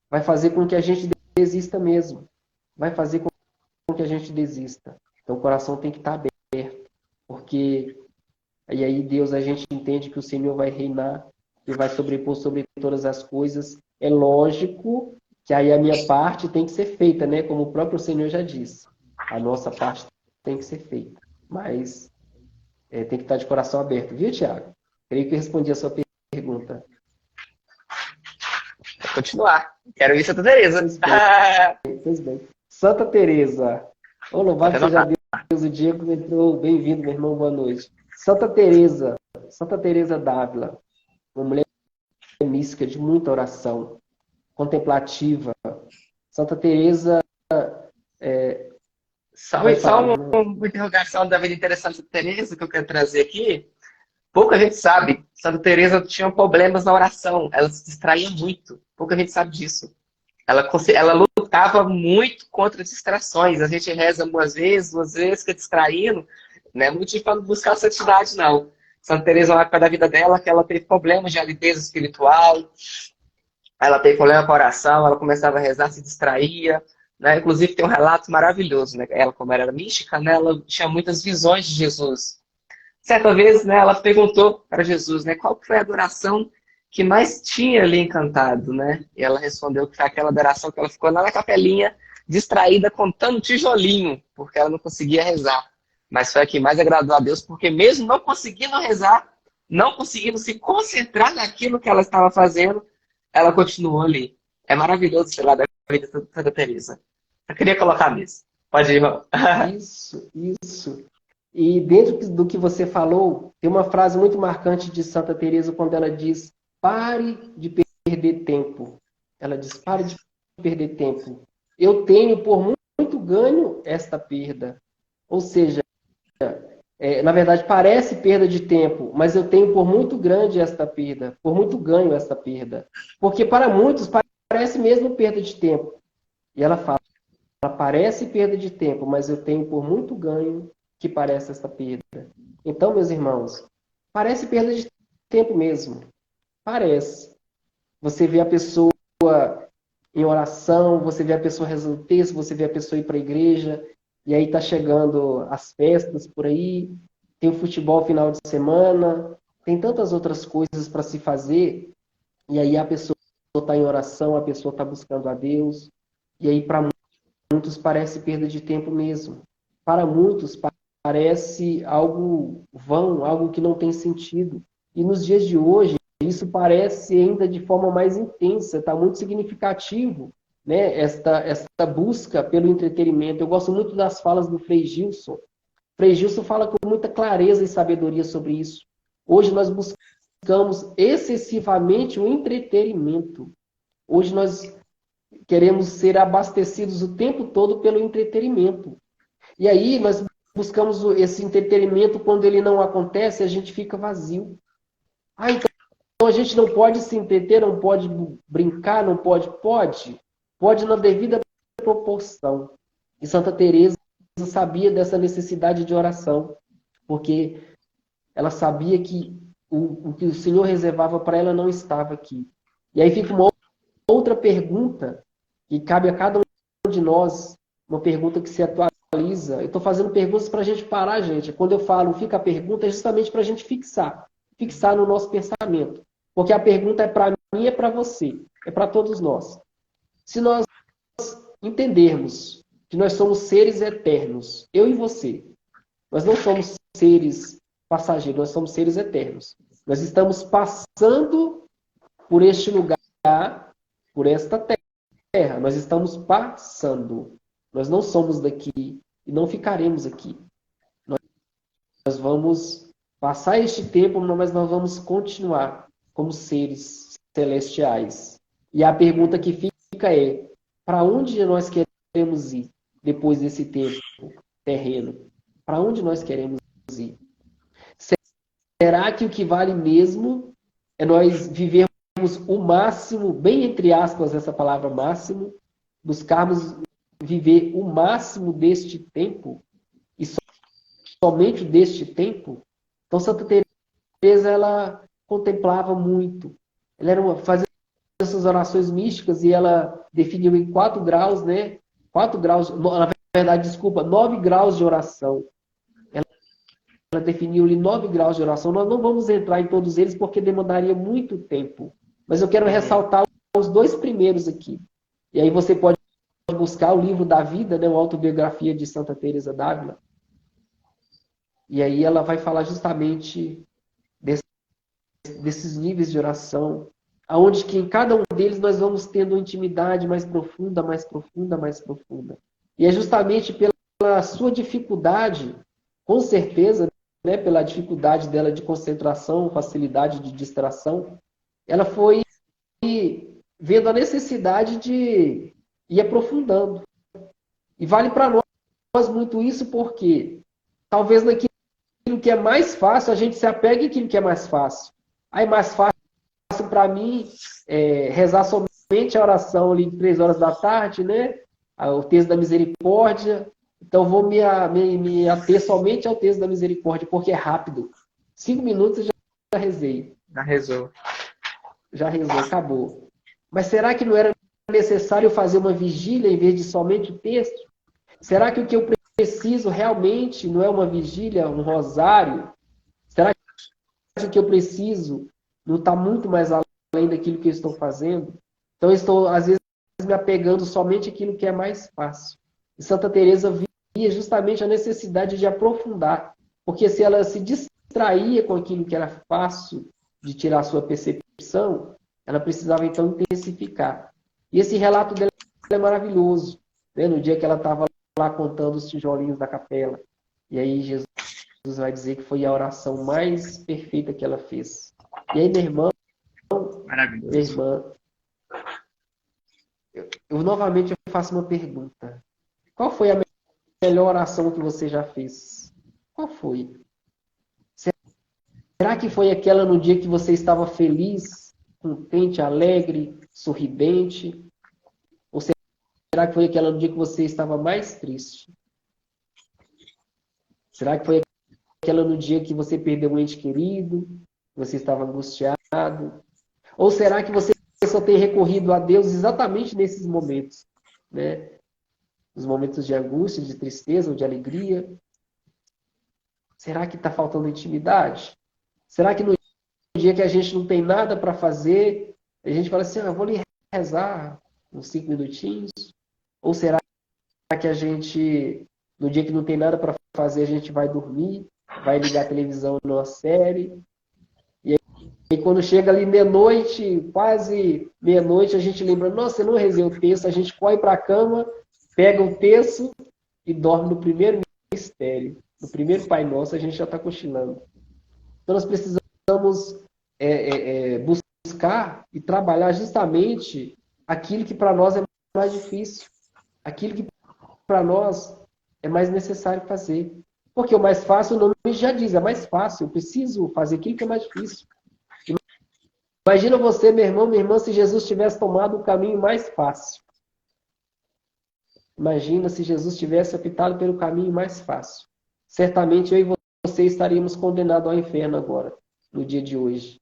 vai fazer com que a gente desista mesmo. Vai fazer com que a gente desista. Então o coração tem que estar aberto. Porque e aí Deus, a gente entende que o Senhor vai reinar. que vai sobrepor sobre todas as coisas. É lógico que aí a minha parte tem que ser feita, né? Como o próprio Senhor já disse. A nossa parte tem que ser feita. Mas tem que estar de coração aberto, viu, Tiago? Creio que eu respondi a sua pergunta. Vou continuar. Quero ir, Santa Teresa. Pois bem. Santa Teresa. Ô, louvado seja Deus, o Diego entrou. Bem-vindo, meu irmão, boa noite. Santa Teresa d'Ávila, uma mulher mística de muita oração, contemplativa. Santa Teresa... Só uma interrogação da vida interessante de Santa Teresa que eu quero trazer aqui. Pouca gente sabe. Santa Teresa tinha problemas na oração. Ela se distraía muito. Pouca gente sabe disso. Ela lutava muito contra distrações. A gente reza duas vezes, fica distraindo. Não é motivo para buscar a santidade, não. Santa Teresa, na época da vida dela, que ela teve problemas de aridez espiritual. Ela teve problema com a oração. Ela começava a rezar, se distraía. Né? Inclusive, tem um relato maravilhoso. Né? Ela, como era mística, né? Ela tinha muitas visões de Jesus. Certa vez, né, ela perguntou para Jesus, né, qual foi a adoração que mais tinha ali encantado, né? E ela respondeu que foi aquela adoração que ela ficou lá na capelinha, distraída, contando tijolinho, porque ela não conseguia rezar. Mas foi a que mais agradou a Deus, porque mesmo não conseguindo rezar, não conseguindo se concentrar naquilo que ela estava fazendo, ela continuou ali. É maravilhoso, sei lá, da vida de Santa Teresa. Eu queria colocar nisso. Pode ir, irmão. Isso. E dentro do que você falou, tem uma frase muito marcante de Santa Teresa quando ela diz: pare de perder tempo. Ela diz: pare de perder tempo. Eu tenho por muito ganho esta perda. Ou seja, na verdade parece perda de tempo, mas eu tenho por muito grande esta perda, por muito ganho esta perda. Porque para muitos parece mesmo perda de tempo. E ela fala: parece perda de tempo, mas eu tenho por muito ganho que parece essa perda. Então, meus irmãos, parece perda de tempo mesmo. Parece. Você vê a pessoa em oração, você vê a pessoa rezando texto, você vê a pessoa ir para a igreja, e aí está chegando as festas por aí, tem o futebol final de semana, tem tantas outras coisas para se fazer, e aí a pessoa está em oração, a pessoa está buscando a Deus, e aí para muitos parece perda de tempo mesmo. Para muitos parece algo vão, algo que não tem sentido. E nos dias de hoje, isso parece ainda de forma mais intensa, está muito significativo, né? Esta busca pelo entretenimento. Eu gosto muito das falas do Frei Gilson. Frei Gilson fala com muita clareza e sabedoria sobre isso. Hoje nós buscamos excessivamente o entretenimento. Hoje nós queremos ser abastecidos o tempo todo pelo entretenimento. E aí nós buscamos esse entretenimento, quando ele não acontece, a gente fica vazio. Então a gente não pode se entreter, não pode brincar, não pode? Pode na devida proporção. E Santa Teresa sabia dessa necessidade de oração, porque ela sabia que o que o Senhor reservava para ela não estava aqui. E aí fica uma outra pergunta que cabe a cada um de nós, uma pergunta que se atualiza. Eu estou fazendo perguntas para a gente parar, gente. Quando eu falo fica a pergunta, é justamente para a gente fixar no nosso pensamento. Porque a pergunta é para mim, é para você, é para todos nós. Se nós entendermos que nós somos seres eternos, eu e você, nós não somos seres passageiros, nós somos seres eternos. Nós estamos passando por este lugar, por esta terra. Nós estamos passando. Nós não somos daqui e não ficaremos aqui. Nós vamos passar este tempo, mas nós vamos continuar como seres celestiais. E a pergunta que fica é: para onde nós queremos ir depois desse tempo terreno? Para onde nós queremos ir? Será que o que vale mesmo é nós vivermos o máximo, bem entre aspas essa palavra máximo, buscarmos viver o máximo deste tempo e somente deste tempo? Então Santa Teresa, ela contemplava muito. Ela fazia essas orações místicas e ela definiu em 4 graus, né? 4 graus, na verdade, desculpa, 9 graus de oração. definiu ali 9 graus de oração. Nós não vamos entrar em todos eles porque demandaria muito tempo. Mas eu quero ressaltar os 2 primeiros aqui. E aí você pode buscar o livro da vida, né, uma autobiografia de Santa Teresa d'Ávila. E aí ela vai falar justamente desses níveis de oração, aonde que em cada um deles nós vamos tendo uma intimidade mais profunda, mais profunda, mais profunda. E é justamente pela sua dificuldade, com certeza, né, pela dificuldade dela de concentração, facilidade de distração, ela foi vendo a necessidade de ir aprofundando. E vale para nós muito isso porque talvez naquilo que é mais fácil, a gente se apegue àquilo que é mais fácil. Aí mais fácil para mim rezar somente a oração ali de 3 horas da tarde, né? O texto da misericórdia. Então vou me ater somente ao texto da misericórdia, porque é rápido. 5 minutos eu já rezei. Já rezou. Já rezou, acabou. Mas será que não era necessário fazer uma vigília em vez de somente o texto? Será que o que eu preciso realmente não é uma vigília, um rosário? Será que o que eu preciso não está muito mais além daquilo que eu estou fazendo? Então eu estou, às vezes, me apegando somente àquilo que é mais fácil. E Santa Teresa via justamente a necessidade de aprofundar. Porque se ela se distraía com aquilo que era fácil de tirar a sua percepção, ela precisava então intensificar. E esse relato dela é maravilhoso. Né? No dia que ela estava lá contando os tijolinhos da capela. E aí Jesus vai dizer que foi a oração mais perfeita que ela fez. E aí, minha irmã, eu novamente faço uma pergunta. Qual foi a melhor oração que você já fez? Qual foi? Será que foi aquela no dia que você estava feliz, contente, alegre, sorridente? Ou será que foi aquela no dia que você estava mais triste? Será que foi aquela no dia que você perdeu um ente querido, você estava angustiado? Ou será que você só tem recorrido a Deus exatamente nesses momentos, né? Os momentos de angústia, de tristeza ou de alegria? Será que está faltando intimidade? Será que no dia que a gente não tem nada para fazer, a gente fala assim, vou lhe rezar uns 5 minutinhos? Ou será que a gente, no dia que não tem nada para fazer, a gente vai dormir, vai ligar a televisão numa série? E quando chega ali meia-noite, quase meia-noite, a gente lembra, nossa, eu não rezei o texto, a gente corre para a cama, pega o texto e dorme no primeiro mistério. No primeiro Pai Nosso, a gente já está cochilando. Então nós precisamos buscar e trabalhar justamente aquilo que para nós é mais difícil, aquilo que para nós é mais necessário fazer. Porque o mais fácil, o nome já diz, é mais fácil, eu preciso fazer aquilo que é mais difícil. Imagina você, meu irmão, minha irmã, se Jesus tivesse tomado o caminho mais fácil. Imagina se Jesus tivesse optado pelo caminho mais fácil. Certamente eu e você estaríamos condenados ao inferno agora, no dia de hoje.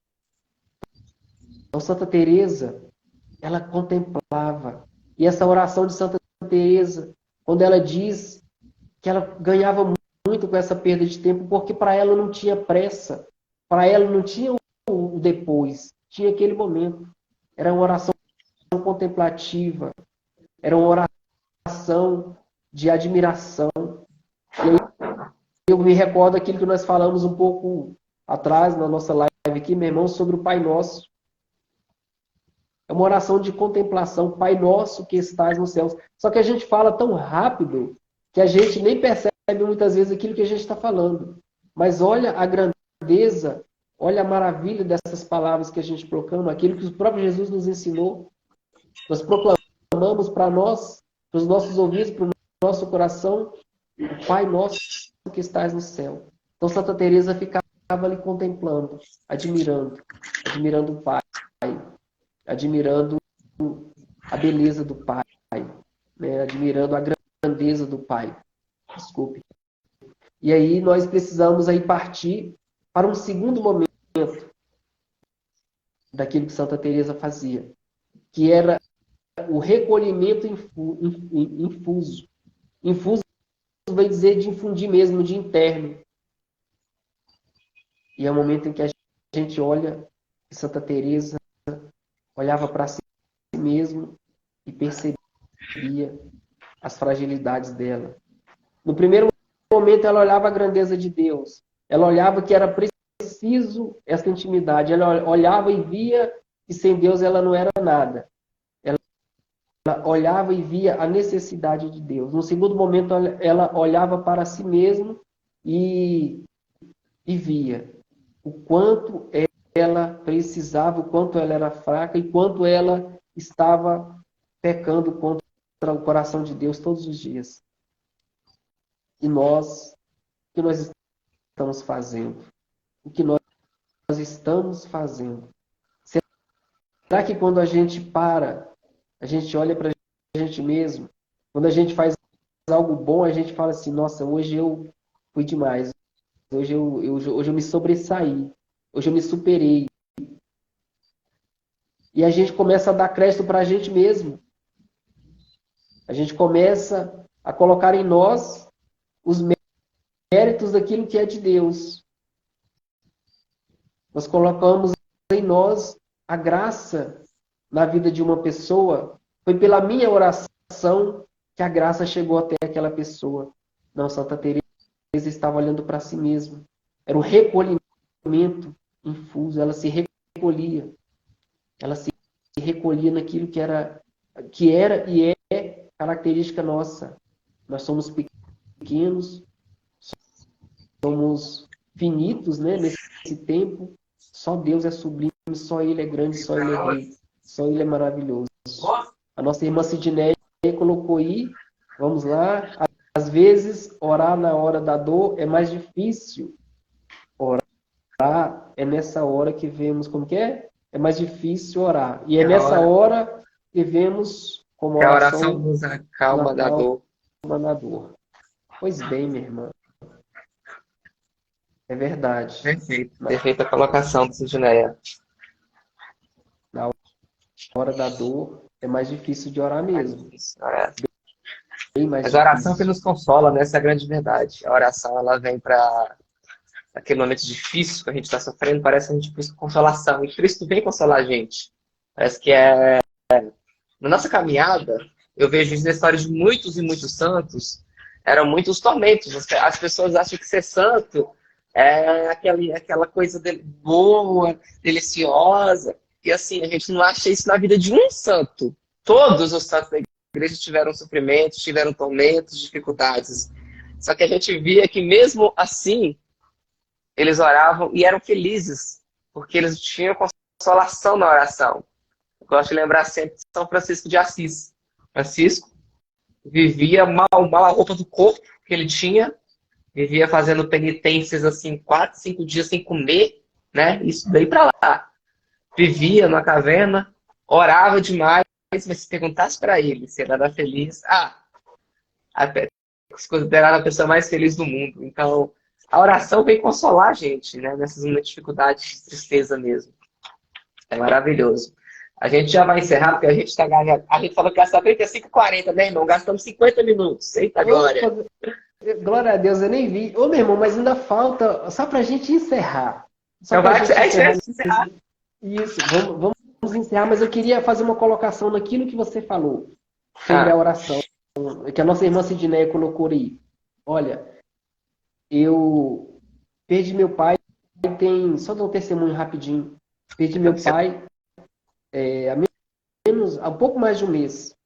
Então, Santa Teresa, ela contemplava. E essa oração de Santa Teresa, quando ela diz que ela ganhava muito com essa perda de tempo, porque para ela não tinha pressa, para ela não tinha o depois, tinha aquele momento. Era uma oração contemplativa, era uma oração de admiração. E aí, eu me recordo aquilo que nós falamos um pouco atrás, na nossa live aqui, meu irmão, sobre o Pai Nosso. É uma oração de contemplação, Pai Nosso que estás nos céus. Só que a gente fala tão rápido que a gente nem percebe muitas vezes aquilo que a gente está falando. Mas olha a grandeza, olha a maravilha dessas palavras que a gente proclama, aquilo que o próprio Jesus nos ensinou. Nós proclamamos para nós, para os nossos ouvidos, para o nosso coração, o Pai Nosso que estás no céu. Então Santa Teresa ficava ali contemplando, admirando o Pai, admirando a beleza do Pai, né? Admirando a grandeza do Pai. Desculpe. E aí nós precisamos aí partir para um segundo momento daquilo que Santa Teresa fazia, que era o recolhimento infuso. Infuso vai dizer de infundir mesmo, de interno. E é o momento em que a gente olha que Santa Teresa olhava para si mesmo e percebia as fragilidades dela. No primeiro momento, ela olhava a grandeza de Deus. Ela olhava que era preciso essa intimidade. Ela olhava e via que sem Deus ela não era nada. Ela olhava e via a necessidade de Deus. No segundo momento, ela olhava para si mesma e via o quanto ela precisava, o quanto ela era fraca e quanto ela estava pecando contra o coração de Deus todos os dias. E nós, o que nós estamos fazendo? O que nós estamos fazendo? Será que quando a gente para, a gente olha para a gente mesmo, quando a gente faz algo bom, a gente fala assim, nossa, hoje eu fui demais, hoje eu me sobressaí, hoje eu me superei. E a gente começa a dar crédito para a gente mesmo. A gente começa a colocar em nós os méritos daquilo que é de Deus. Nós colocamos em nós a graça na vida de uma pessoa. Foi pela minha oração que a graça chegou até aquela pessoa. Não, Santa Teresa estava olhando para si mesma. Era um recolhimento infuso. Ela se recolhia. Ela se recolhia naquilo que era e é característica nossa. Nós somos pequenos, somos finitos, né, nesse tempo. Só Deus é sublime, só Ele é grande, só Ele é rei, só Ele é maravilhoso. A nossa irmã Sidneia colocou aí, vamos lá, às vezes orar na hora da dor é mais difícil. Orar é nessa hora que vemos como que é? É mais difícil orar. E é nessa hora que vemos como a oração oração nos acalma da dor. na dor. Pois bem, minha irmã. É verdade. Perfeito. Perfeita colocação do Sidneia. Na hora da dor é mais difícil de orar mesmo. Bem mais Mas a oração que difícil. nos consola, né? Essa é a grande verdade. A oração, ela vem para aquele momento difícil que a gente está sofrendo, parece que a gente busca consolação. E Cristo vem consolar a gente. Parece que na nossa caminhada, eu vejo isso na história de muitos e muitos santos, eram muitos tormentos. As pessoas acham que ser santo é aquela coisa boa, deliciosa. E assim, a gente não acha isso na vida de um santo. Todos os santos da igreja tiveram sofrimentos, tiveram tormentos, dificuldades. Só que a gente via que mesmo assim, eles oravam e eram felizes, porque eles tinham consolação na oração. Eu gosto de lembrar sempre de São Francisco de Assis. Francisco vivia mal a roupa do corpo que ele tinha, vivia fazendo penitências assim, 4, 5 dias sem comer, né? Isso daí pra lá. Vivia na caverna, orava demais, mas se perguntasse para ele se ele era feliz, se considerava a pessoa mais feliz do mundo. Então, a oração vem consolar a gente, né? Nessas dificuldades de tristeza mesmo. É maravilhoso. A gente já vai encerrar, porque a gente falou que gastava 35h40, né, irmão? Gastamos 50 minutos. Eita, glória. Glória a Deus, eu nem vi. Ô, meu irmão, mas ainda falta, só pra gente encerrar. Então vai encerrar. Isso, vamos encerrar, mas eu queria fazer uma colocação naquilo que você falou, sobre a oração, que a nossa irmã Sidneia colocou aí. Olha, eu perdi meu pai, só dar um testemunho rapidinho. Perdi meu pai há pouco mais de um mês.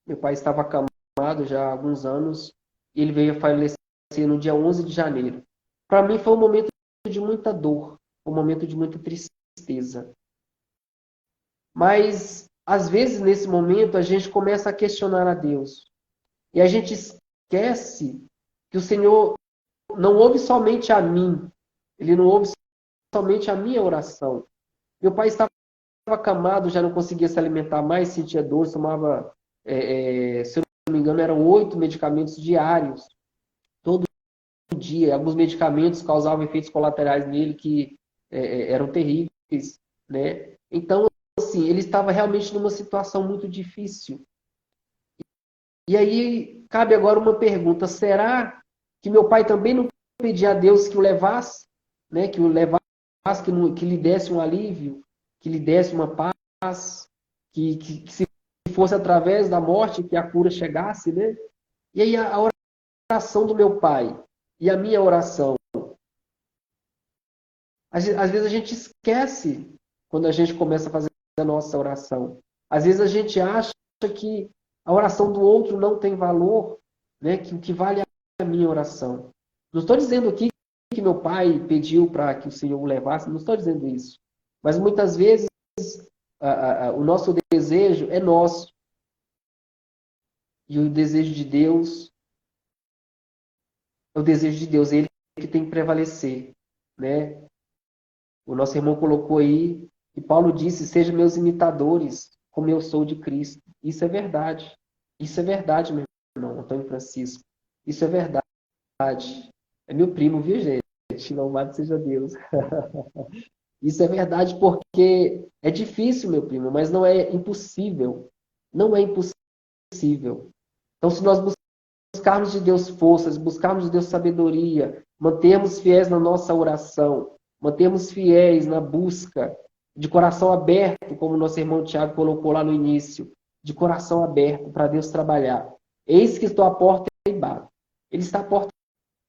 Meu pai estava acamado já há alguns anos e ele veio a falecer no dia 11 de janeiro. Para mim foi um momento de muita dor, um momento de muita tristeza. Mas, às vezes, nesse momento, a gente começa a questionar a Deus. E a gente esquece que o Senhor não ouve somente a mim. Ele não ouve somente a minha oração. Meu pai estava acamado, já não conseguia se alimentar mais, sentia dor, tomava, se eu não me engano, eram 8 medicamentos diários. Todo dia. Alguns medicamentos causavam efeitos colaterais nele que eram terríveis, né? Então, assim, ele estava realmente numa situação muito difícil. E aí, cabe agora uma pergunta. Será que meu pai também não pedia a Deus que o levasse? Né? Que o levasse que lhe desse um alívio, que lhe desse uma paz, que se fosse através da morte que a cura chegasse, né? E aí a oração do meu pai e a minha oração. Às vezes a gente esquece quando a gente começa a fazer a nossa oração. Às vezes a gente acha que a oração do outro não tem valor, né? Que o que vale é a minha oração. Não estou dizendo aqui que meu pai pediu para que o Senhor o levasse, não estou dizendo isso. Mas muitas vezes o nosso desejo é nosso. E o desejo de Deus é o desejo de Deus, ele que tem que prevalecer, né? O nosso irmão colocou aí, e Paulo disse, sejam meus imitadores, como eu sou de Cristo. Isso é verdade. Isso é verdade, meu irmão, Antônio Francisco. Isso é verdade. É meu primo, viu, gente? Louvado seja Deus. Isso é verdade porque é difícil, meu primo, mas não é impossível. Não é impossível. Então, se nós buscarmos de Deus forças, buscarmos de Deus sabedoria, mantermos fiéis na nossa oração, mantermos fiéis na busca, de coração aberto, como nosso irmão Tiago colocou lá no início, de coração aberto para Deus trabalhar. Eis que estou à porta e bato. Ele está à porta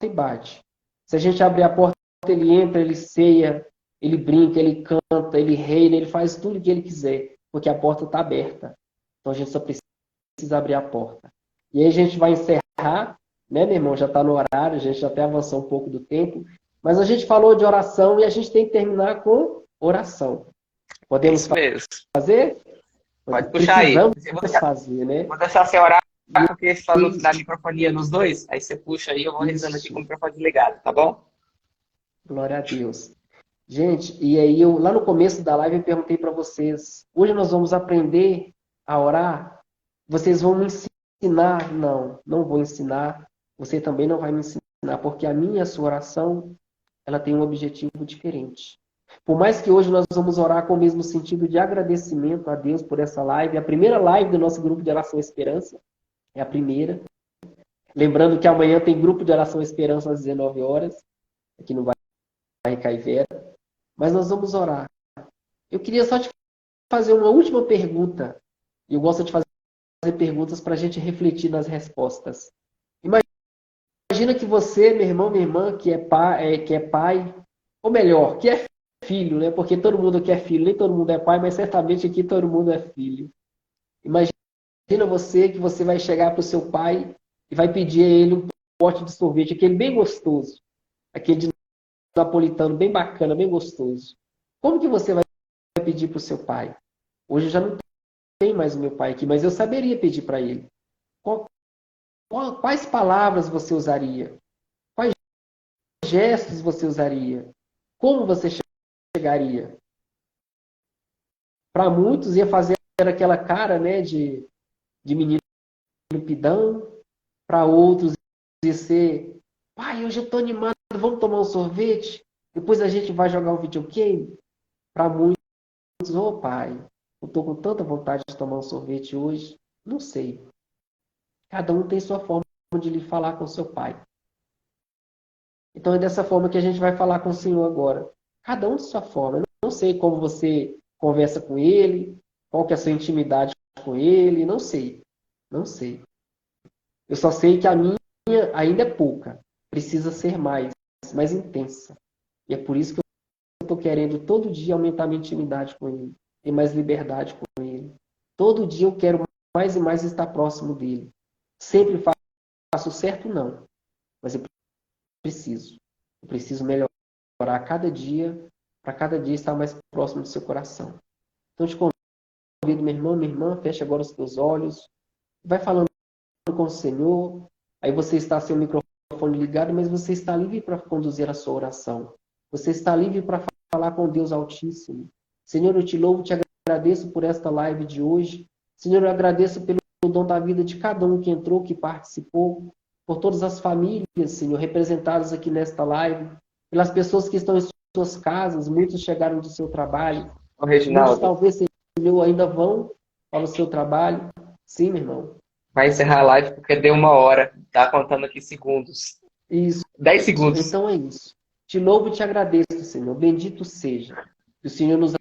e bate. Se a gente abrir a porta, ele entra, ele ceia, ele brinca, ele canta, ele reina, ele faz tudo o que ele quiser, porque a porta está aberta. Então a gente só precisa abrir a porta. E aí a gente vai encerrar, né, meu irmão? Já está no horário, a gente já até avançou um pouco do tempo. Mas a gente falou de oração e a gente tem que terminar com oração. Podemos Isso mesmo. fazer? Pode puxar aí. Precisamos fazer, né? Vou deixar você orar, porque só não dá microfonia nos dois. Aí você puxa aí, eu vou rezando aqui com o microfone desligado, tá bom? Glória a Deus. Gente, e aí lá no começo da live eu perguntei para vocês, hoje nós vamos aprender a orar? Vocês vão me ensinar? Não, não vou ensinar. Você também não vai me ensinar, porque a minha e a sua oração, ela tem um objetivo diferente. Por mais que hoje nós vamos orar com o mesmo sentido de agradecimento a Deus por essa live, a primeira live do nosso grupo de oração Esperança, é a primeira. Lembrando que amanhã tem grupo de oração Esperança às 19 horas, aqui no bairro Caivera. Mas nós vamos orar. Eu queria só te fazer uma última pergunta. Eu gosto de fazer perguntas para a gente refletir nas respostas. Imagina que você, meu irmão, minha irmã, que é pai, ou melhor, que é filho, né? Porque todo mundo aqui é filho, nem todo mundo é pai, mas certamente aqui todo mundo é filho. Imagina você que você vai chegar para o seu pai e vai pedir a ele um pote de sorvete, aquele bem gostoso, aquele de napolitano bem bacana, bem gostoso. Como que você vai pedir para o seu pai? Hoje eu já não tem mais o meu pai aqui, mas eu saberia pedir para ele. Quais palavras você usaria? Quais gestos você usaria? Como você chegaria? Para muitos ia fazer aquela cara, né, de menino pidão. Para outros ia ser, pai, hoje eu estou animado, vamos tomar um sorvete? Depois a gente vai jogar um videogame? Para muitos, ô pai, eu estou com tanta vontade de tomar um sorvete hoje. Não sei. Cada um tem sua forma de lhe falar com seu pai. Então é dessa forma que a gente vai falar com o Senhor agora. Cada um de sua forma. Eu não sei como você conversa com Ele, qual que é a sua intimidade com Ele, não sei. Não sei. Eu só sei que a minha ainda é pouca. Precisa ser mais intensa. E é por isso que eu estou querendo todo dia aumentar minha intimidade com Ele. Ter mais liberdade com Ele. Todo dia eu quero mais e mais estar próximo dEle. Sempre faço certo? Não. Mas eu preciso. Eu preciso melhorar a cada dia, para cada dia estar mais próximo do seu coração. Então, eu te convido, meu irmão, minha irmã, feche agora os teus olhos. Vai falando com o Senhor. Aí você está sem o microfone ligado, mas você está livre para conduzir a sua oração. Você está livre para falar com Deus Altíssimo. Senhor, eu te louvo, te agradeço por esta live de hoje. Senhor, eu agradeço pelo dom da vida de cada um que entrou, que participou, por todas as famílias, Senhor, representadas aqui nesta live, pelas pessoas que estão em suas casas, muitos chegaram do seu trabalho, muitos talvez, Senhor, ainda vão para o seu trabalho. Sim, meu irmão. Vai encerrar a live porque deu 1 hora, tá contando aqui segundos. Isso. 10 segundos. Então é isso. Te louvo e te agradeço, Senhor. Bendito seja. Que o Senhor nos